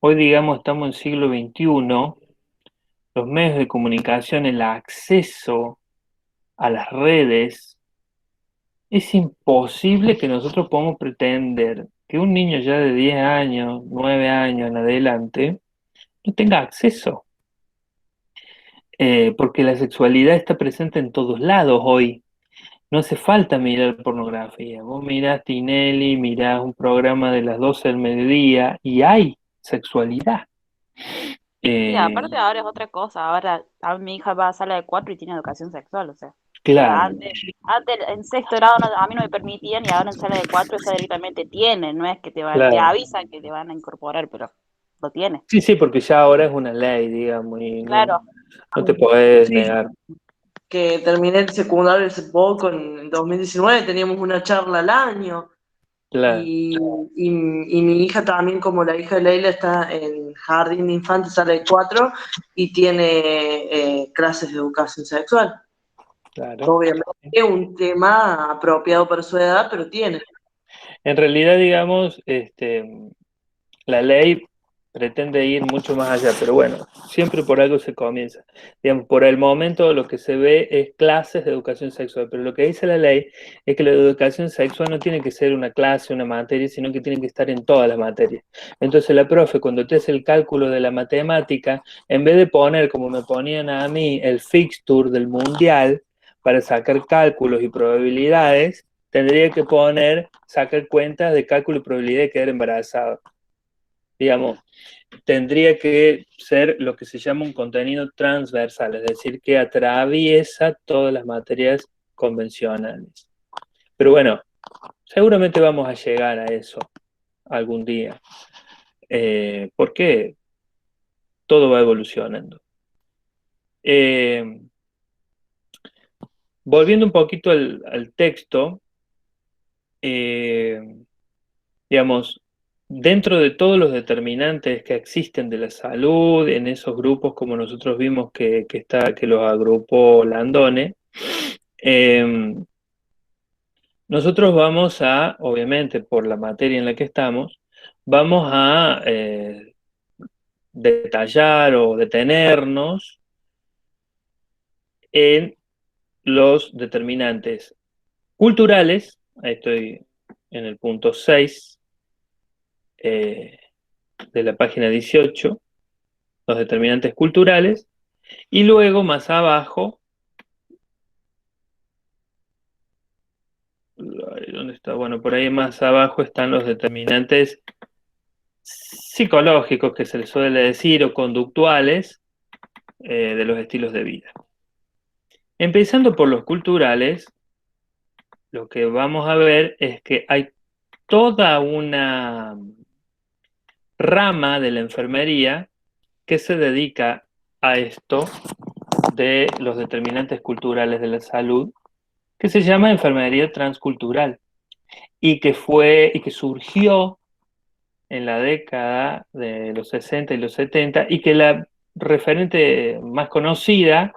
Hoy, digamos, estamos en siglo XXI, los medios de comunicación, el acceso a las redes, es imposible que nosotros podamos pretender que un niño ya de 10 años, 9 años en adelante, no tenga acceso, porque la sexualidad está presente en todos lados hoy. No hace falta mirar pornografía. Vos mirás Tinelli, mirás un programa de las 12 del mediodía y hay sexualidad. Sí, Eh, aparte ahora es otra cosa. Ahora mi hija va a sala de 4 y tiene educación sexual, o sea. claro, Antes en sexto grado a mí no me permitían y ahora en sala de 4 ya directamente tienen, no es que te claro. avisan que te van a incorporar, pero lo tiene. Sí, sí, porque ya ahora es una ley, digamos, y Claro, no te podés Sí, negar. que terminé el secundario hace poco, en 2019, teníamos una charla al año. Claro, Y mi hija también, como la hija de Leila, está en jardín de infantes, sale de 4 y tiene clases de educación sexual. claro. Obviamente es un tema apropiado para su edad, pero tiene. En realidad, digamos, la ley pretende ir mucho más allá, pero bueno, siempre por algo se comienza. Digamos, por el momento lo que se ve es clases de educación sexual, pero lo que dice la ley es que la educación sexual no tiene que ser una clase, una materia, sino que tiene que estar en todas las materias. Entonces la profe, cuando te hace el cálculo de la matemática, en vez de poner, como me ponían a mí, el fixture del mundial para sacar cálculos y probabilidades, tendría que poner, sacar cuentas de cálculo y probabilidad de quedar embarazado. Digamos, tendría que ser lo que se llama un contenido transversal, es decir, que atraviesa todas las materias convencionales. Pero bueno, seguramente vamos a llegar a eso algún día, porque todo va evolucionando. Eh, Volviendo un poquito al texto, eh, digamos, dentro de todos los determinantes que existen de la salud, en esos grupos como nosotros vimos que los agrupó Landone, eh, nosotros vamos a, obviamente por la materia en la que estamos, vamos a detallar o detenernos en los determinantes culturales. Ahí estoy en el punto 6 de la página 18, los determinantes culturales, y luego más abajo, ¿dónde está? Bueno, por ahí más abajo están los determinantes psicológicos, que se les suele decir, o conductuales, de los estilos de vida. Empezando por los culturales, lo que vamos a ver es que hay toda una rama de la enfermería que se dedica a esto de los determinantes culturales de la salud, que se llama enfermería transcultural y que surgió en la década de los 60 y los 70, y que la referente más conocida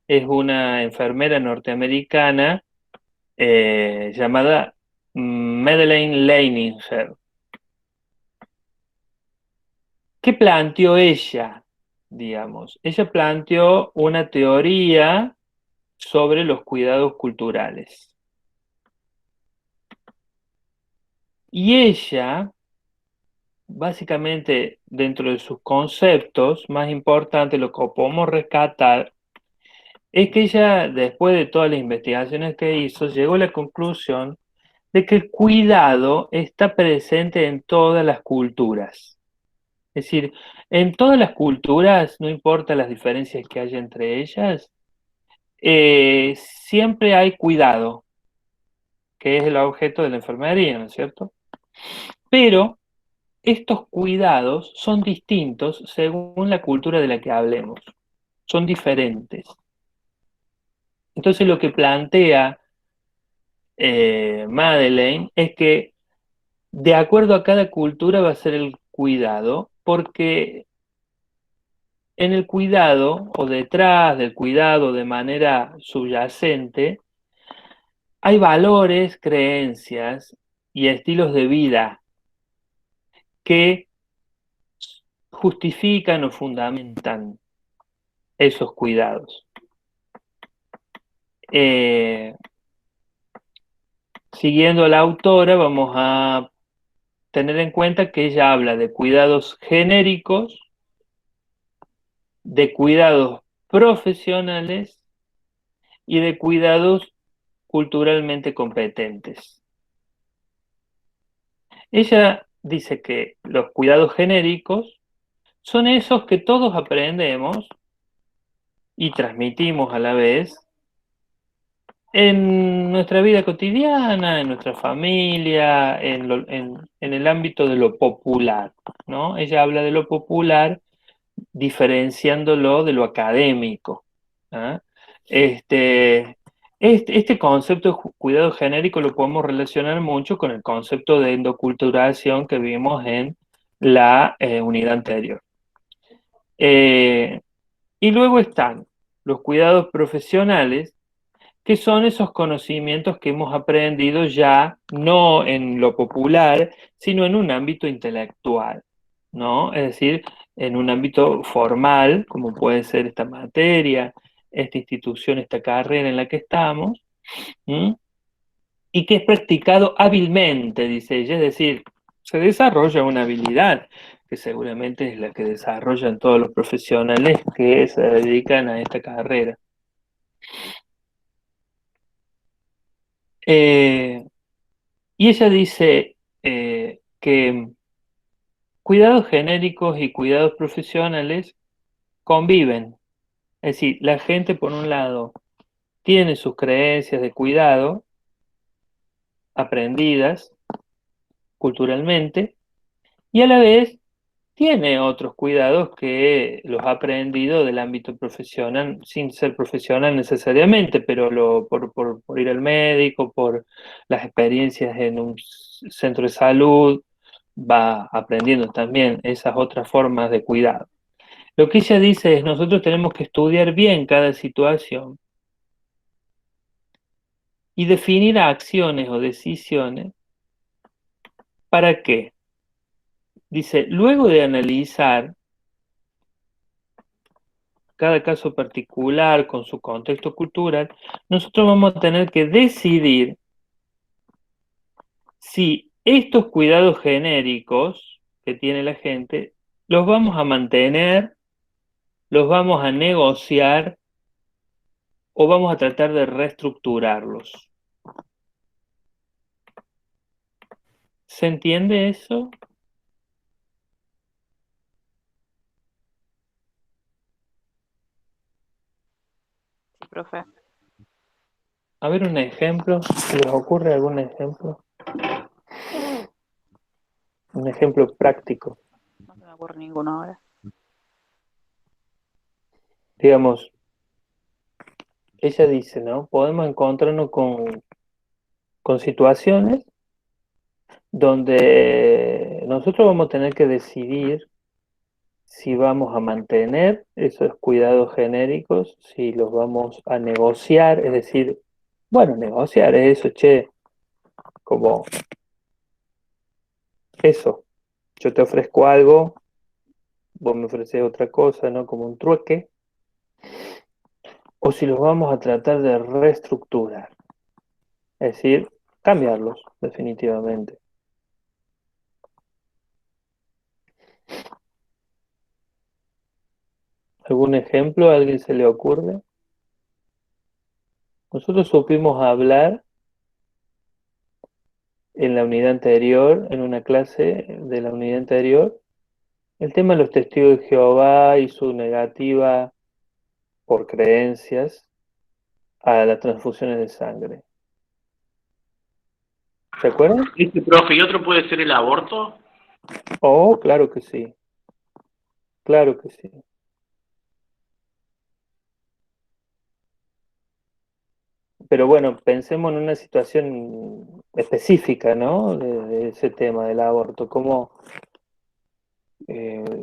es una enfermera norteamericana llamada Madeleine Leininger. ¿Qué planteó ella? Digamos, ella planteó una teoría sobre los cuidados culturales. Y ella, básicamente, dentro de sus conceptos más importantes, lo que podemos rescatar es que ella, después de todas las investigaciones que hizo, llegó a la conclusión de que el cuidado está presente en todas las culturas. Es decir, en todas las culturas, no importa las diferencias que haya entre ellas, siempre hay cuidado, que es el objeto de la enfermería, ¿no es cierto? Pero estos cuidados son distintos según la cultura de la que hablemos, son diferentes. Entonces lo que plantea Madeleine es que de acuerdo a cada cultura va a ser el cuidado, porque en el cuidado o detrás del cuidado de manera subyacente hay valores, creencias y estilos de vida que justifican o fundamentan esos cuidados. Siguiendo a la autora, vamos a tener en cuenta que ella habla de cuidados genéricos, de cuidados profesionales y de cuidados culturalmente competentes. Ella dice que los cuidados genéricos son esos que todos aprendemos y transmitimos a la vez en nuestra vida cotidiana, en nuestra familia, en el ámbito de lo popular, ¿no? Ella habla de lo popular diferenciándolo de lo académico. ¿Ah? Este concepto de cuidado genérico lo podemos relacionar mucho con el concepto de endoculturación que vimos en la unidad anterior. Y luego están los cuidados profesionales, que son esos conocimientos que hemos aprendido ya no en lo popular, sino en un ámbito intelectual, ¿no? Es decir, en un ámbito formal, como puede ser esta materia, esta institución, esta carrera en la que estamos, ¿m? Y que es practicado hábilmente, dice ella, es decir, se desarrolla una habilidad que seguramente es la que desarrollan todos los profesionales que se dedican a esta carrera. Y ella dice que cuidados genéricos y cuidados profesionales conviven. Es decir, la gente, por un lado, tiene sus creencias de cuidado aprendidas culturalmente, y a la vez tiene otros cuidados que los ha aprendido del ámbito profesional, sin ser profesional necesariamente, pero por ir al médico, por las experiencias en un centro de salud, va aprendiendo también esas otras formas de cuidado. Lo que ella dice es, nosotros tenemos que estudiar bien cada situación y definir acciones o decisiones. ¿Para qué? Dice, luego de analizar cada caso particular, con su contexto cultural, nosotros vamos a tener que decidir si estos cuidados genéricos que tiene la gente, los vamos a mantener, los vamos a negociar o vamos a tratar de reestructurarlos. ¿Se entiende eso? Sí, profe. A ver un ejemplo. ¿Se les ocurre algún ejemplo? Un ejemplo práctico. No se me ocurre ninguno ahora. Digamos, ella dice, ¿no? Podemos encontrarnos con situaciones donde nosotros vamos a tener que decidir si vamos a mantener esos cuidados genéricos, si los vamos a negociar, es decir, bueno, negociar es eso, che, como eso, yo te ofrezco algo, vos me ofreces otra cosa, ¿no? Como un trueque, o si los vamos a tratar de reestructurar, es decir, cambiarlos definitivamente. ¿Algún ejemplo? ¿A alguien se le ocurre? Nosotros supimos hablar en la unidad anterior, en una clase de la unidad anterior, el tema de los testigos de Jehová y su negativa por creencias a las transfusiones de sangre. ¿Se acuerdan? Profe, ¿y otro puede ser el aborto? Oh, claro que sí. Claro que sí. Pero bueno, pensemos en una situación específica, ¿no? De ese tema del aborto. ¿Cómo,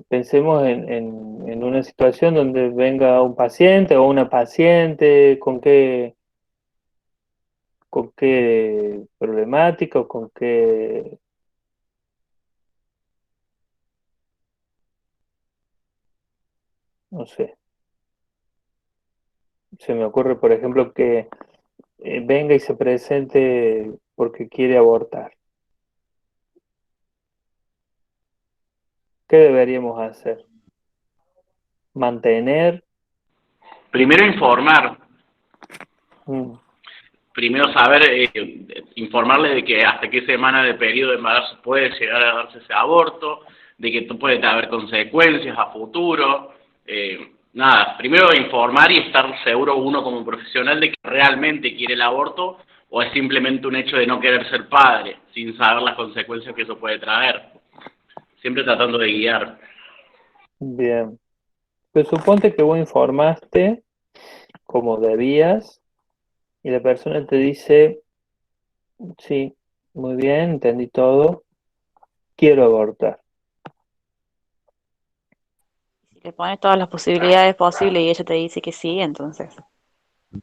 pensemos en una situación donde venga un paciente o una paciente, con qué problemática o con qué, no sé, se me ocurre, por ejemplo, que venga y se presente porque quiere abortar. ¿Qué deberíamos hacer? Mantener. Primero informar. Mm, Primero saber, informarle de que hasta qué semana de periodo de embarazo puede llegar a darse ese aborto, de que puede haber consecuencias a futuro. Nada, primero informar y estar seguro uno como profesional de que realmente quiere el aborto o es simplemente un hecho de no querer ser padre, sin saber las consecuencias que eso puede traer. Siempre tratando de guiar. bien. Pero suponte que vos informaste como debías y la persona te dice, sí, muy bien, entendí todo, quiero abortar. Si le pones todas las posibilidades posibles y ella te dice que sí, entonces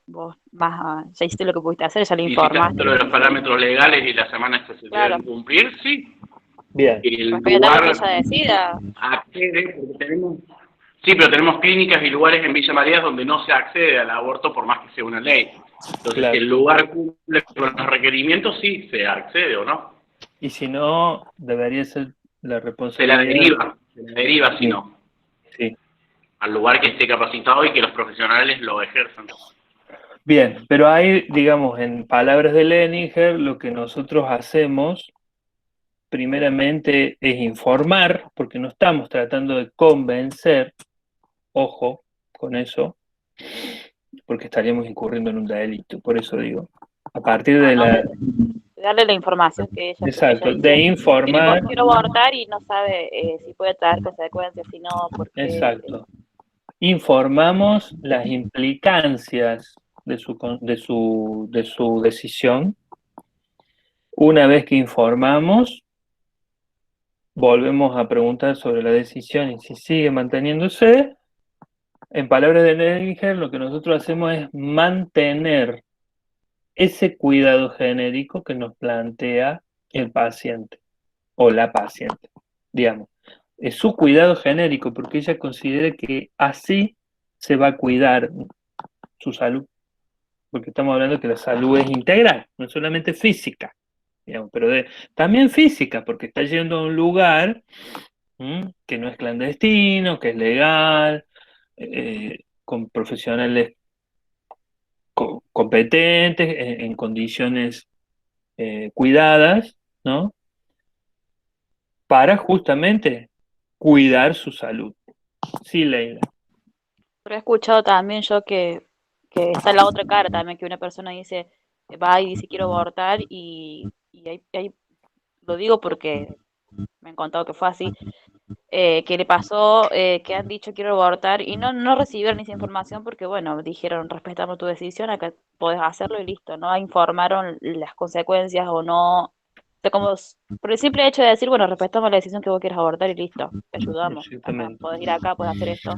vos ya hiciste lo que pudiste hacer, ya le Y si está informaste. dentro de los parámetros legales y las semanas que se Claro, deben cumplir, sí. Bien, Y el respetar lo que lugar ella decida. accede, porque tenemos, sí, pero tenemos clínicas y lugares en Villa María donde no se accede al aborto por más que sea una ley. Entonces, si claro. el lugar cumple con los requerimientos, sí, se accede o no. Y si no, debería ser la Se la responsabilidad. deriva si Sí, no, sí. al lugar que esté capacitado y que los profesionales lo ejerzan. Bien, pero ahí, digamos, en palabras de Leninger, lo que nosotros hacemos primeramente es informar, porque no estamos tratando de convencer, ojo con eso, porque estaríamos incurriendo en un delito, por eso digo, a partir No, de no, la, darle la información que ella exacto, de dice, informar, quiero abortar y no sabe si puede traer consecuencias, si no, porque exacto, informamos las implicancias de su decisión. Una vez que informamos, volvemos a preguntar sobre la decisión y si sigue manteniéndose. En palabras de Leninger, lo que nosotros hacemos es mantener ese cuidado genérico que nos plantea el paciente o la paciente, digamos. Es su cuidado genérico porque ella considera que así se va a cuidar su salud, porque estamos hablando que la salud es integral, no solamente física, digamos, pero también física, porque está yendo a un lugar que no es clandestino, que es legal, con profesionales competentes, en condiciones cuidadas, ¿no? Para justamente cuidar su salud. Sí, Leila. Pero he escuchado también yo que está la otra cara también, que una persona dice, va y dice quiero abortar y lo digo porque me han contado que fue así, que le pasó, que han dicho quiero abortar y no recibieron esa información porque, bueno, dijeron respetamos tu decisión, acá podés hacerlo y listo, no informaron las consecuencias o no, o sea, como por el simple hecho de decir, bueno, respetamos la decisión que vos quieras abortar y listo, te ayudamos, acá, Exactamente. podés ir acá, podés hacer esto.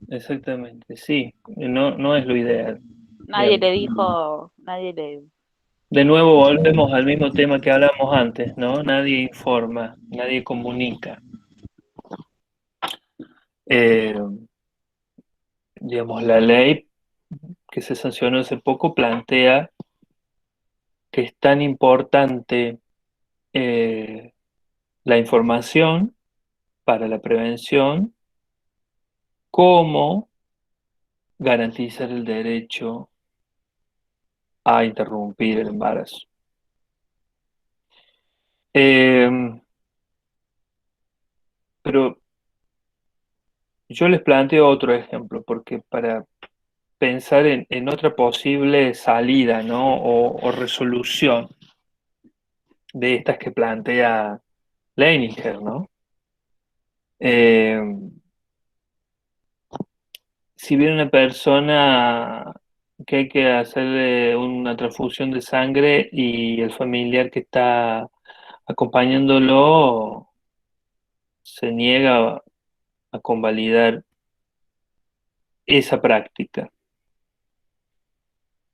Exactamente, sí. No, no es lo ideal, Nadie digamos. le dijo, nadie le... De nuevo volvemos al mismo tema que hablamos antes, ¿no? Nadie informa, nadie comunica. Eh, digamos, la ley que se sancionó hace poco plantea que es tan importante eh, la información para la prevención como garantizar el derecho a interrumpir el embarazo. Eh, pero yo les planteo otro ejemplo, porque para pensar en otra posible salida, ¿no? O resolución de estas que plantea Leininger, ¿no? Eh, si viene una persona que hay que hacerle una transfusión de sangre y el familiar que está acompañándolo se niega a convalidar esa práctica.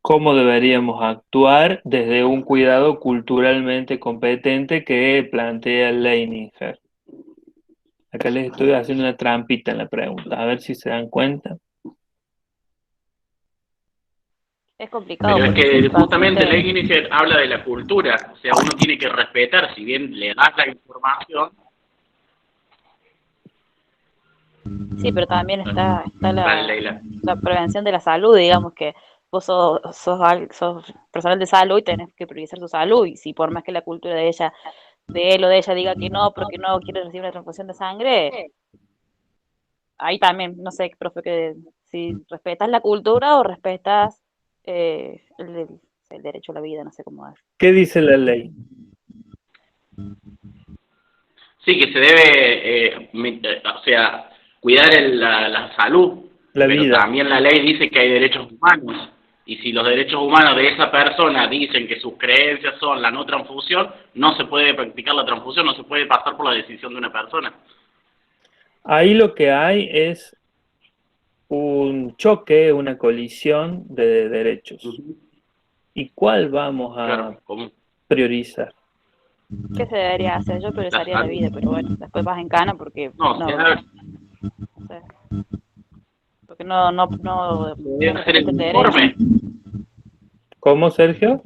¿Cómo deberíamos actuar desde un cuidado culturalmente competente que plantea Leininger? Acá les estoy haciendo una trampita en la pregunta, a ver si se dan cuenta. Es complicado Pero es porque si que el justamente paciente... Leininger habla de la cultura, o sea, uno tiene que respetar, si bien le das la información, Sí, pero también está dale, Leila. la prevención de la salud, digamos que vos sos personal de salud y tenés que priorizar su salud, y si por más que la cultura de ella, de él o de ella diga que no, porque no quiere recibir una transfusión de sangre, ahí también, no sé, profe, que si respetas la cultura o respetas el derecho a la vida, no sé cómo es. ¿Qué dice la ley? Sí, que se debe, o sea, cuidar la salud, La pero vida. también la ley dice que hay derechos humanos. Y si los derechos humanos de esa persona dicen que sus creencias son la no transfusión, no se puede practicar la transfusión, no se puede pasar por la decisión de una persona. Ahí lo que hay es un choque, una colisión de derechos. Ujú. ¿Y cuál vamos a Claro, como priorizar? ¿Qué se debería hacer? Yo la priorizaría la vida, salud. pero bueno, después vas en cana porque No, se no, debe, no sé, porque no hacer el respetas el derecho. informe, ¿Cómo, Sergio?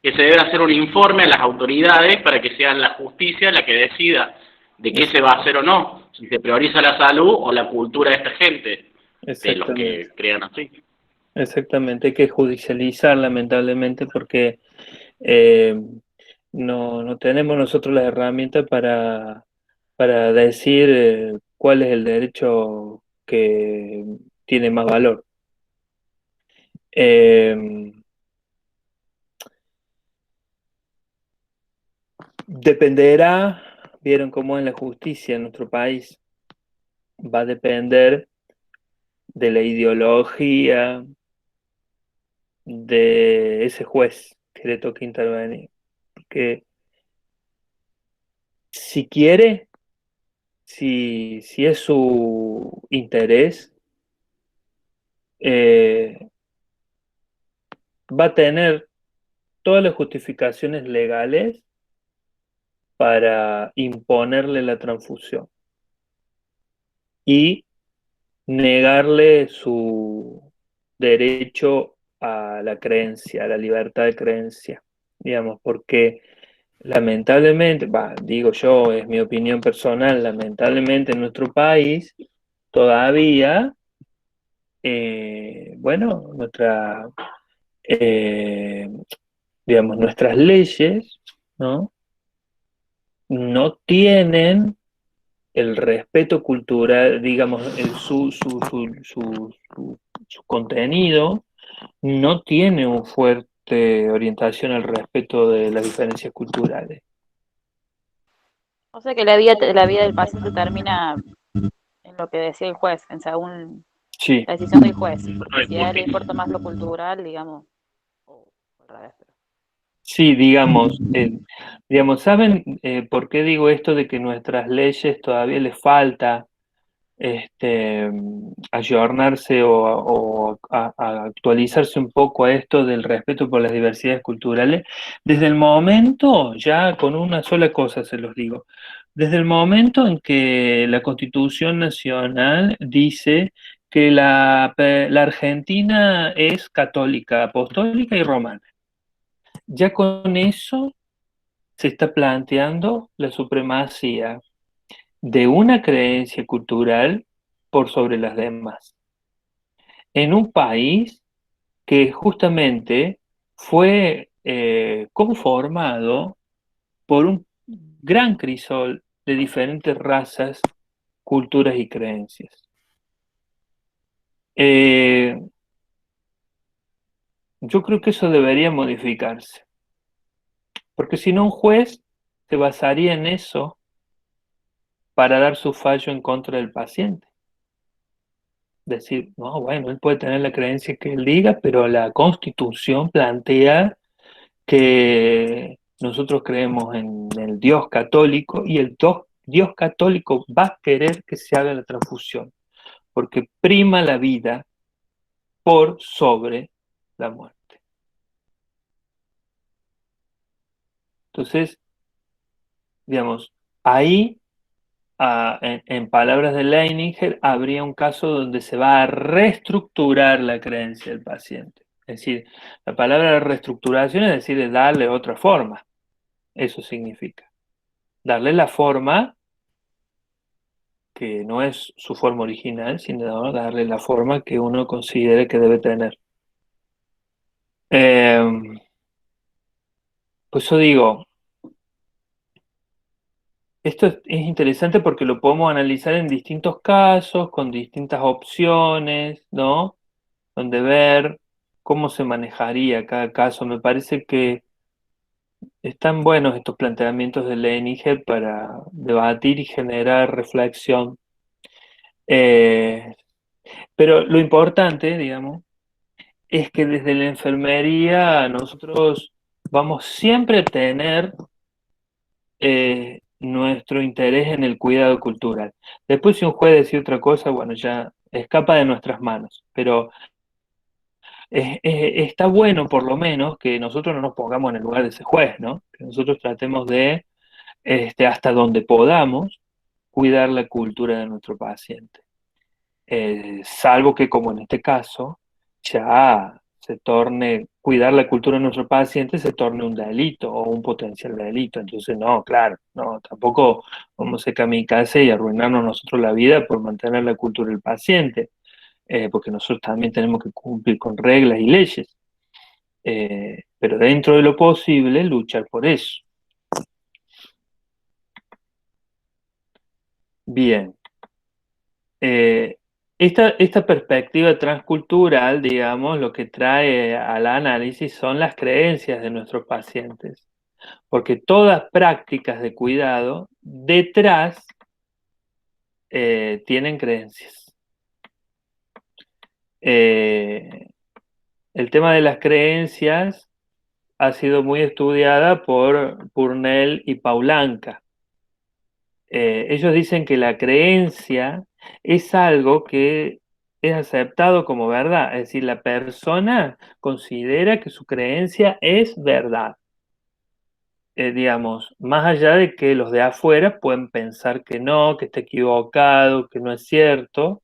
que se debe hacer un informe a las autoridades para que sea la justicia la que decida de qué se va a hacer o no, si se prioriza la salud o la cultura de esta gente, de los Exactamente, que crean así. exactamente. Hay que judicializar, lamentablemente, porque eh, no tenemos nosotros las herramientas para decir cuál es el derecho que tiene más valor. Eh, dependerá, vieron cómo es la justicia en nuestro país, va a depender de la ideología de ese juez que le toque intervenir. Porque si quiere, si es su interés, eh, va a tener todas las justificaciones legales para imponerle la transfusión. Y negarle su derecho a la creencia, a la libertad de creencia, digamos, porque lamentablemente, digo yo, es mi opinión personal, lamentablemente en nuestro país todavía, bueno, eh, digamos, nuestras leyes, ¿no? No tienen el respeto cultural, digamos, su contenido no tiene una fuerte orientación al respeto de las diferencias culturales. O sea que la vida del paciente termina en lo que decía el juez, en según Sí, la decisión del juez. No Porque hay si a él le motivo. importa más lo cultural, digamos, o al revés, pero sí, digamos, digamos, ¿saben por qué digo esto de que nuestras leyes todavía les falta ayornarse a actualizarse un poco a esto del respeto por las diversidades culturales? Desde el momento, ya con una sola cosa se los digo, desde el momento en que la Constitución Nacional dice que la Argentina es católica, apostólica y romana. Ya con eso se está planteando la supremacía de una creencia cultural por sobre las demás. En un país que justamente fue conformado por un gran crisol de diferentes razas, culturas y creencias. Eh, yo creo que eso debería modificarse, porque si no un juez se basaría en eso para dar su fallo en contra del paciente. Decir, no, bueno, él puede tener la creencia que él diga, pero la Constitución plantea que nosotros creemos en el Dios católico y el Dios católico va a querer que se haga la transfusión, porque prima la vida por sobre la muerte. Entonces, digamos, ahí, en palabras de Leininger, habría un caso donde se va a reestructurar la creencia del paciente. Es decir, la palabra reestructuración es decir, de darle otra forma. Eso significa. Darle la forma que no es su forma original, sino darle la forma que uno considere que debe tener. Por eso digo, esto es interesante porque lo podemos analizar en distintos casos, con distintas opciones, ¿no? Donde ver cómo se manejaría cada caso. Me parece que están buenos estos planteamientos de Leninger para debatir y generar reflexión. Pero lo importante, digamos, es que desde la enfermería nosotros vamos siempre a tener nuestro interés en el cuidado cultural. Después si un juez decide otra cosa, bueno, ya escapa de nuestras manos, pero está bueno por lo menos que nosotros no nos pongamos en el lugar de ese juez, ¿no? Que nosotros tratemos de, hasta donde podamos, cuidar la cultura de nuestro paciente. Salvo que, como en este caso, ya se torne, cuidar la cultura de nuestro paciente se torne un delito o un potencial delito. Entonces, no, claro, no, tampoco vamos a ser kamikaze y arruinarnos nosotros la vida por mantener la cultura del paciente, porque nosotros también tenemos que cumplir con reglas y leyes, pero dentro de lo posible luchar por eso. Bien. Eh, esta perspectiva transcultural, digamos, lo que trae al análisis son las creencias de nuestros pacientes, porque todas prácticas de cuidado detrás tienen creencias. Eh, el tema de las creencias ha sido muy estudiada por Purnell y Paulanca. Ellos dicen que la creencia es algo que es aceptado como verdad, es decir, la persona considera que su creencia es verdad. Digamos, más allá de que los de afuera pueden pensar que no, que está equivocado, que no es cierto,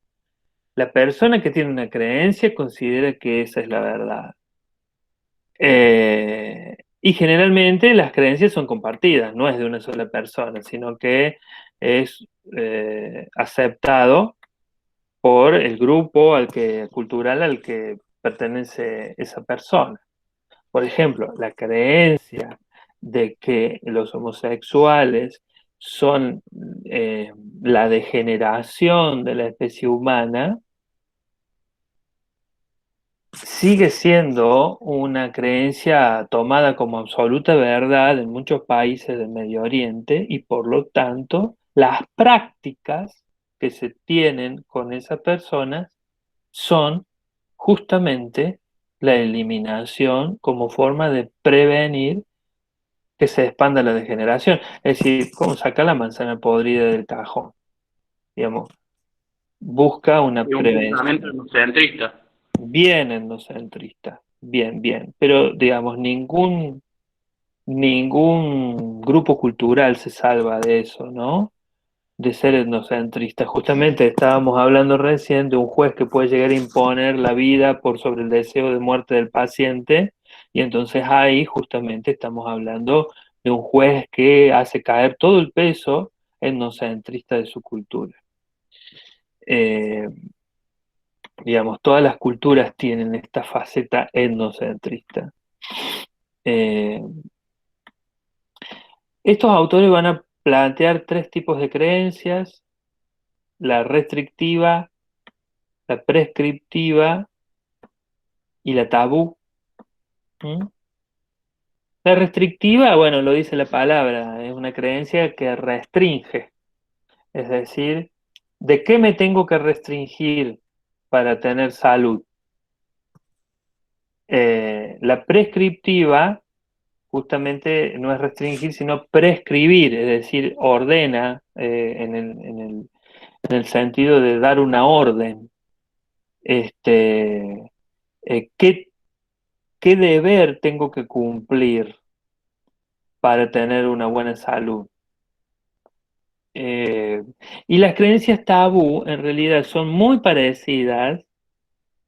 La persona que tiene una creencia considera que esa es la verdad. Y generalmente las creencias son compartidas, no es de una sola persona, sino que es aceptado por el grupo cultural al que pertenece esa persona. Por ejemplo, la creencia de que los homosexuales son la degeneración de la especie humana sigue siendo una creencia tomada como absoluta verdad en muchos países del Medio Oriente y por lo tanto las prácticas que se tienen con esas personas son justamente la eliminación como forma de prevenir que se expanda la degeneración. Es decir, como sacar la manzana podrida del cajón, digamos, busca una Es un pensamiento prevención. etnocentrista. Bien endocentrista, bien, bien, pero digamos, ningún grupo cultural se salva de eso, ¿no? De ser etnocentrista. Justamente estábamos hablando recién de un juez que puede llegar a imponer la vida por sobre el deseo de muerte del paciente, y entonces ahí justamente estamos hablando de un juez que hace caer todo el peso etnocentrista de su cultura. Eh, digamos, todas las culturas tienen esta faceta etnocentrista. Eh, estos autores van a plantear tres tipos de creencias: la restrictiva, la prescriptiva y la tabú. ¿Mm? La restrictiva, bueno, lo dice la palabra, es una creencia que restringe, es decir, ¿de qué me tengo que restringir para tener salud? La prescriptiva justamente no es restringir, sino prescribir, es decir, ordena en el sentido de dar una orden. Este, ¿qué, qué deber tengo que cumplir para tener una buena salud? Eh, y las creencias tabú en realidad son muy parecidas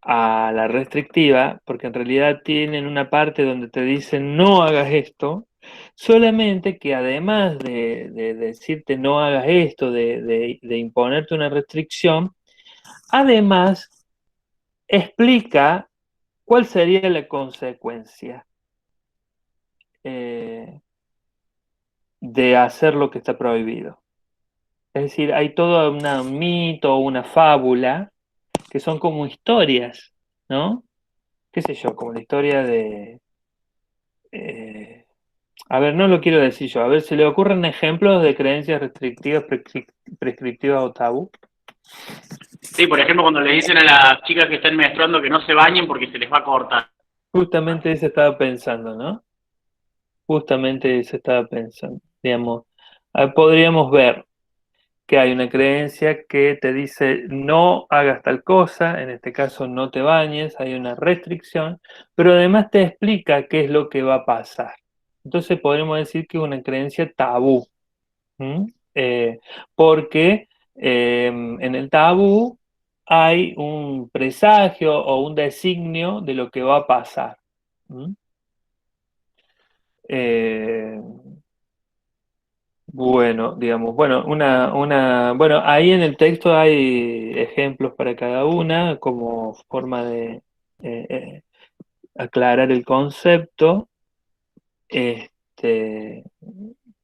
a la restrictiva, porque en realidad tienen una parte donde te dicen no hagas esto, solamente que además de decirte no hagas esto, de imponerte una restricción, además explica cuál sería la consecuencia eh, de hacer lo que está prohibido. Es decir, hay todo un mito, una fábula, que son como historias, ¿no? Qué sé yo, como la historia de... eh, a ver, no lo quiero decir yo. A ver, ¿se le ocurren ejemplos de creencias restrictivas, prescriptivas o tabú? Sí, por ejemplo, cuando le dicen a las chicas que están menstruando que no se bañen porque se les va a cortar. Justamente eso estaba pensando, ¿no? Justamente eso estaba pensando. Digamos, podríamos ver que hay una creencia que te dice no hagas tal cosa, en este caso no te bañes, hay una restricción, pero además te explica qué es lo que va a pasar. Entonces podríamos decir que es una creencia tabú. ¿Mm? Porque en el tabú hay un presagio o un designio de lo que va a pasar. ¿Mm? Eh, bueno, digamos, bueno, ahí en el texto hay ejemplos para cada una como forma de eh, eh, aclarar el concepto. Este,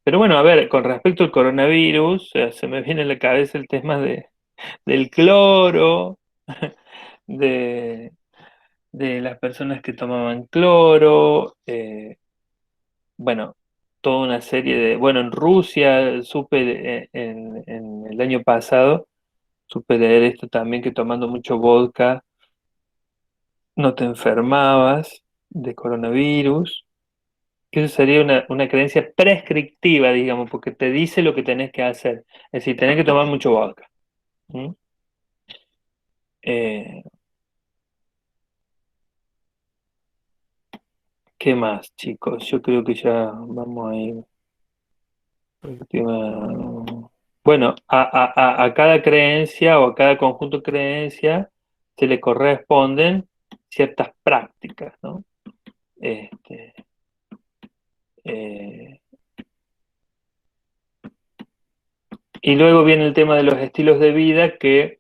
pero bueno, a ver, con respecto al coronavirus, se me viene a la cabeza el tema del cloro, de, de las personas que tomaban cloro, bueno, toda una serie de, bueno, en Rusia supe en el año pasado, supe leer esto también, que tomando mucho vodka no te enfermabas de coronavirus, que eso sería una creencia prescriptiva, digamos, porque te dice lo que tenés que hacer, es decir, tenés que tomar mucho vodka. ¿Mm? Eh, ¿Qué más, chicos? Yo creo que ya vamos a ir. Última. Bueno, a cada creencia o a cada conjunto de creencias se le corresponden ciertas prácticas, ¿no? Este, eh, y luego viene el tema de los estilos de vida, que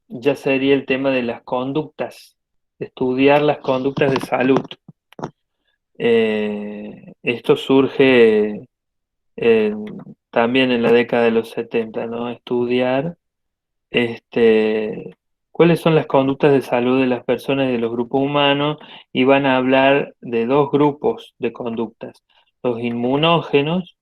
ya sería el tema de las conductas, estudiar las conductas de salud. Esto surge también en la década de los 70, ¿no? Estudiar cuáles son las conductas de salud de las personas y de los grupos humanos, y van a hablar de dos grupos de conductas: los inmunógenos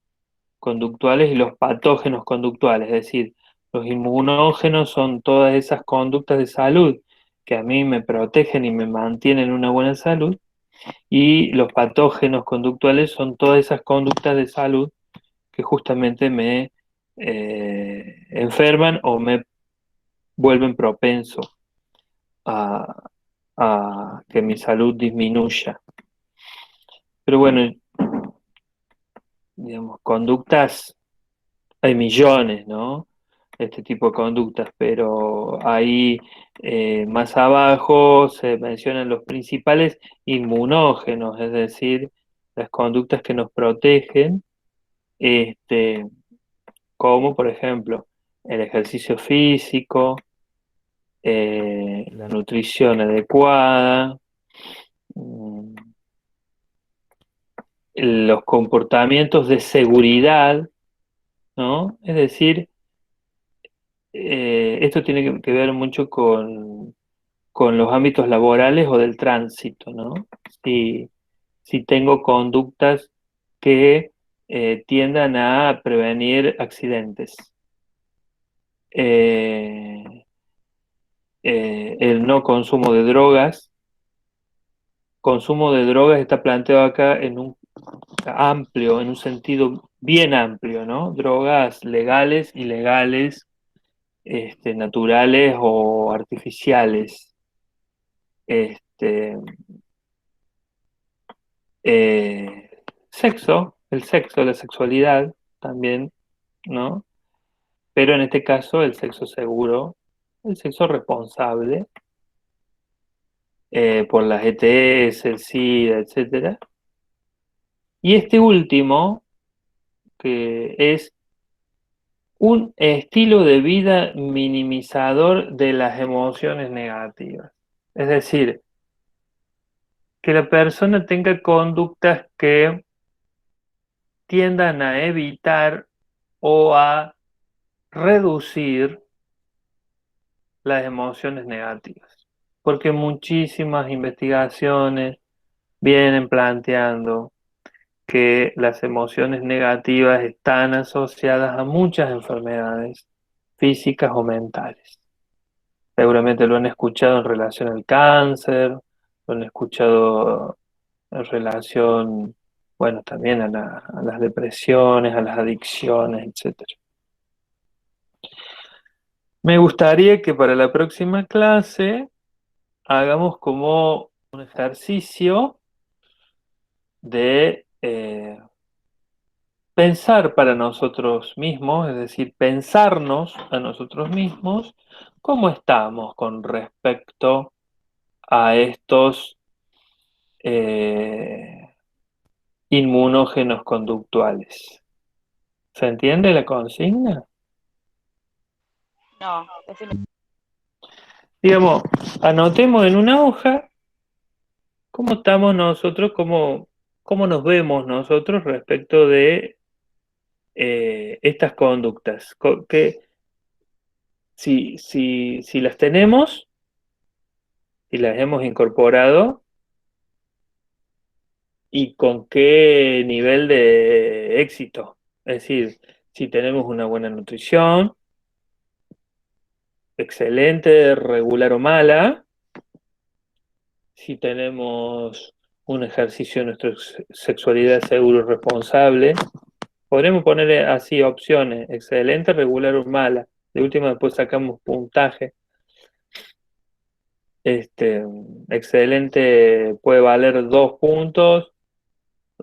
conductuales y los patógenos conductuales. Es decir, los inmunógenos son todas esas conductas de salud que a mí me protegen y me mantienen en una buena salud, y los patógenos conductuales son todas esas conductas de salud que justamente me enferman o me vuelven propenso a, a que mi salud disminuya. Pero bueno, digamos, conductas, hay millones, ¿no? Este tipo de conductas, pero ahí más abajo se mencionan los principales inmunógenos, es decir, las conductas que nos protegen, este, como por ejemplo el ejercicio físico, la nutrición adecuada, mm, los comportamientos de seguridad, ¿no? Es decir, esto tiene que ver mucho con los ámbitos laborales o del tránsito, ¿no? Si, si tengo conductas que tiendan a prevenir accidentes. El no consumo de drogas. Consumo de drogas está planteado acá en un amplio, en un sentido bien amplio, ¿no? Drogas legales, ilegales, naturales o artificiales. Este, Sexo, el sexo, la sexualidad también, ¿no? Pero en este caso el sexo seguro, el sexo responsable, por las ETS, el SIDA, etcétera. Y este último, que es un estilo de vida minimizador de las emociones negativas. Es decir, que la persona tenga conductas que tiendan a evitar o a reducir las emociones negativas. Porque muchísimas investigaciones vienen planteando que las emociones negativas están asociadas a muchas enfermedades físicas o mentales. Seguramente lo han escuchado en relación al cáncer, lo han escuchado en relación, bueno, también a las depresiones, a las adicciones, etcétera. Me gustaría que para la próxima clase hagamos como un ejercicio de pensar para nosotros mismos, es decir, pensarnos a nosotros mismos cómo estamos con respecto a estos eh, inmunógenos conductuales. ¿Se entiende la consigna? No, decime. Digamos, anotemos en una hoja cómo estamos nosotros, cómo nos vemos nosotros respecto de estas conductas. Que si las tenemos y las hemos incorporado, y con qué nivel de éxito. Es decir, si tenemos una buena nutrición, excelente, regular o mala, si tenemos un ejercicio de nuestra sexualidad seguro y responsable. Podremos poner así opciones: excelente, regular o mala. De última, después sacamos puntaje. Excelente puede valer 2 puntos,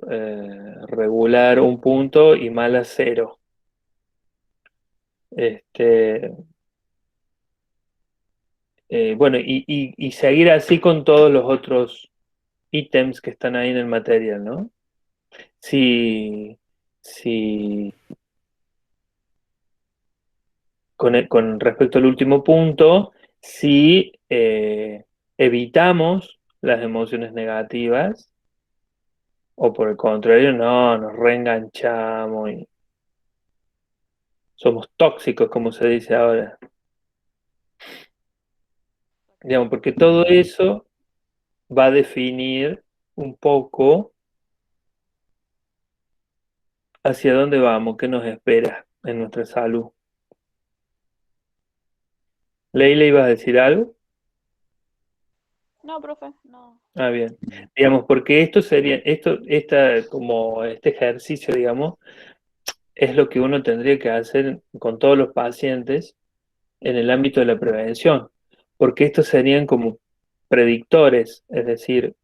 regular 1 punto y mala 0. Este, bueno, y seguir así con todos los otros ítems que están ahí en el material, ¿no? Si, si con respecto al último punto, si evitamos las emociones negativas, o por el contrario, no, nos reenganchamos y somos tóxicos, como se dice ahora. Digamos, porque todo eso va a definir un poco hacia dónde vamos, qué nos espera en nuestra salud. Leila, ¿ibas a decir algo? No, profe, no. Ah, bien. Digamos, porque como este ejercicio, digamos, es lo que uno tendría que hacer con todos los pacientes en el ámbito de la prevención, porque estos serían como predictores, es decir,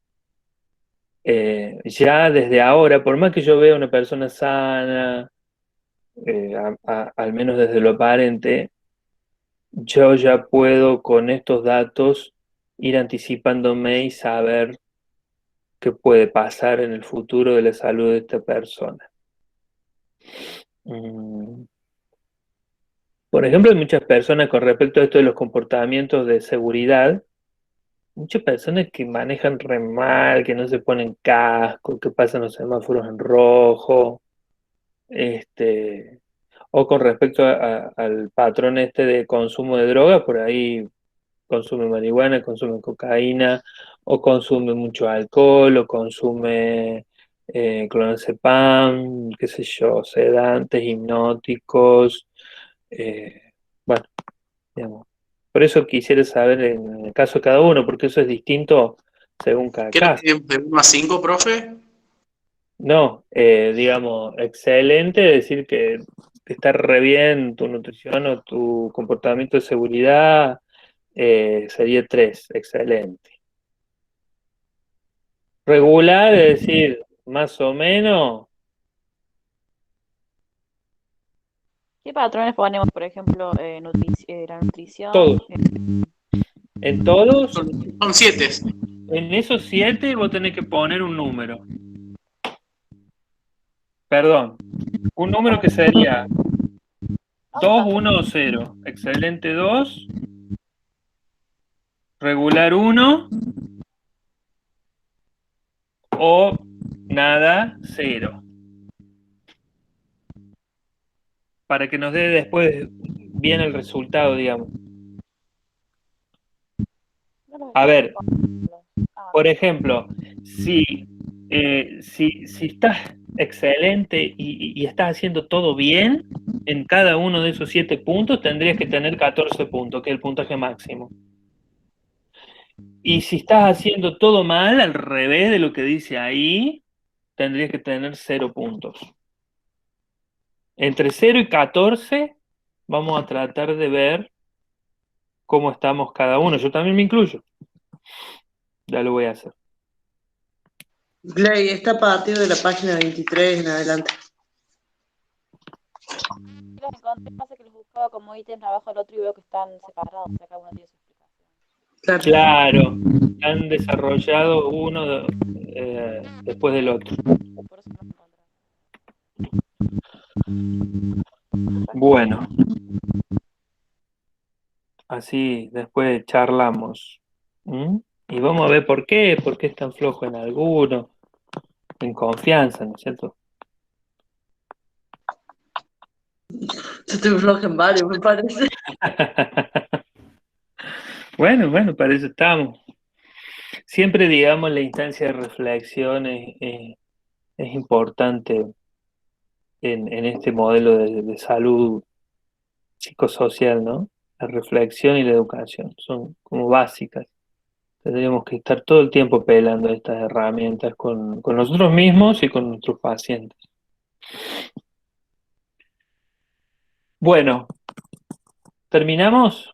ya desde ahora, por más que yo vea una persona sana, al menos desde lo aparente, yo ya puedo con estos datos ir anticipándome y saber qué puede pasar en el futuro de la salud de esta persona. Por ejemplo, hay muchas personas con respecto a esto de los comportamientos de seguridad, muchas personas que manejan re mal, que no se ponen casco, que pasan los semáforos en rojo, o con respecto al patrón este de consumo de droga, por ahí consume marihuana, consume cocaína, o consume mucho alcohol, o consume clonazepam, qué sé yo, sedantes, hipnóticos, bueno, digamos. Por eso quisiera saber en el caso de cada uno, porque eso es distinto según cada ¿Qué lo caso. tenemos de 1 a 5, profe? No, digamos, excelente decir que está re bien tu nutrición o tu comportamiento de seguridad, sería 3, excelente. Regular, es decir, más o menos, ¿Qué patrones ponemos, por ejemplo, la nutrición? todos. En todos, Son 7. en esos 7 vos tenés que poner un número. Perdón, un número que sería 2, 1 o 0. Excelente 2, regular 1 o nada 0. Para que nos dé después bien el resultado, digamos. A ver, por ejemplo, si estás excelente y estás haciendo todo bien, en cada uno de esos 7 puntos tendrías que tener 14 puntos, que es el puntaje máximo. Y si estás haciendo todo mal, al revés de lo que dice ahí, tendrías que tener 0 puntos. Entre 0 y 14 vamos a tratar de ver cómo estamos cada uno. Yo también me incluyo. Ya lo voy a hacer. Gley, está a partir de la página 23 en adelante. Los encontré, pasa que los buscaba como ítems abajo del otro y veo que están separados, o sea, cada uno tiene su explicación. Claro, han desarrollado uno después del otro. Por eso no encontré. Bueno, así después charlamos. Y vamos a ver por qué es tan flojo en alguno, en confianza, ¿no es cierto? Yo estoy floja en varios, me parece. Bueno, para eso estamos. Siempre, digamos, la instancia de reflexión es importante en este modelo de salud psicosocial, ¿no? La reflexión y la educación son como básicas. Tendríamos que estar todo el tiempo pelando estas herramientas con nosotros mismos y con nuestros pacientes. Bueno, ¿terminamos?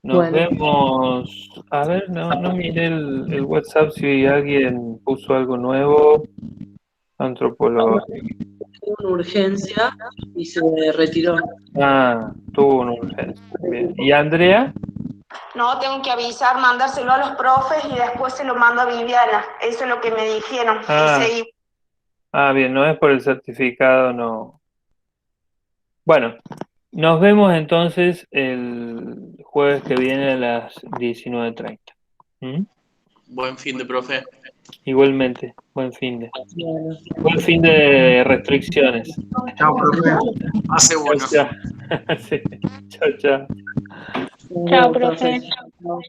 Nos Bueno. vemos. A ver, no miré el WhatsApp si alguien puso algo nuevo. Antropología. tuvo una urgencia y se retiró. Ah, tuvo una urgencia. Bien. ¿Y Andrea? No, tengo que avisar, mandárselo a los profes y después se lo mando a Viviana. Eso es lo que me dijeron. Ah, bien, no es por el certificado, no. Bueno, nos vemos entonces el jueves que viene a las 19:30. ¿Mm? Buen fin de profe. Igualmente, buen fin de. Bueno. Buen fin de restricciones. Chao, profe. Hace bueno. Chao, chao. Sí. Chao, chao. Nos Chao, vemos, profe. Chao.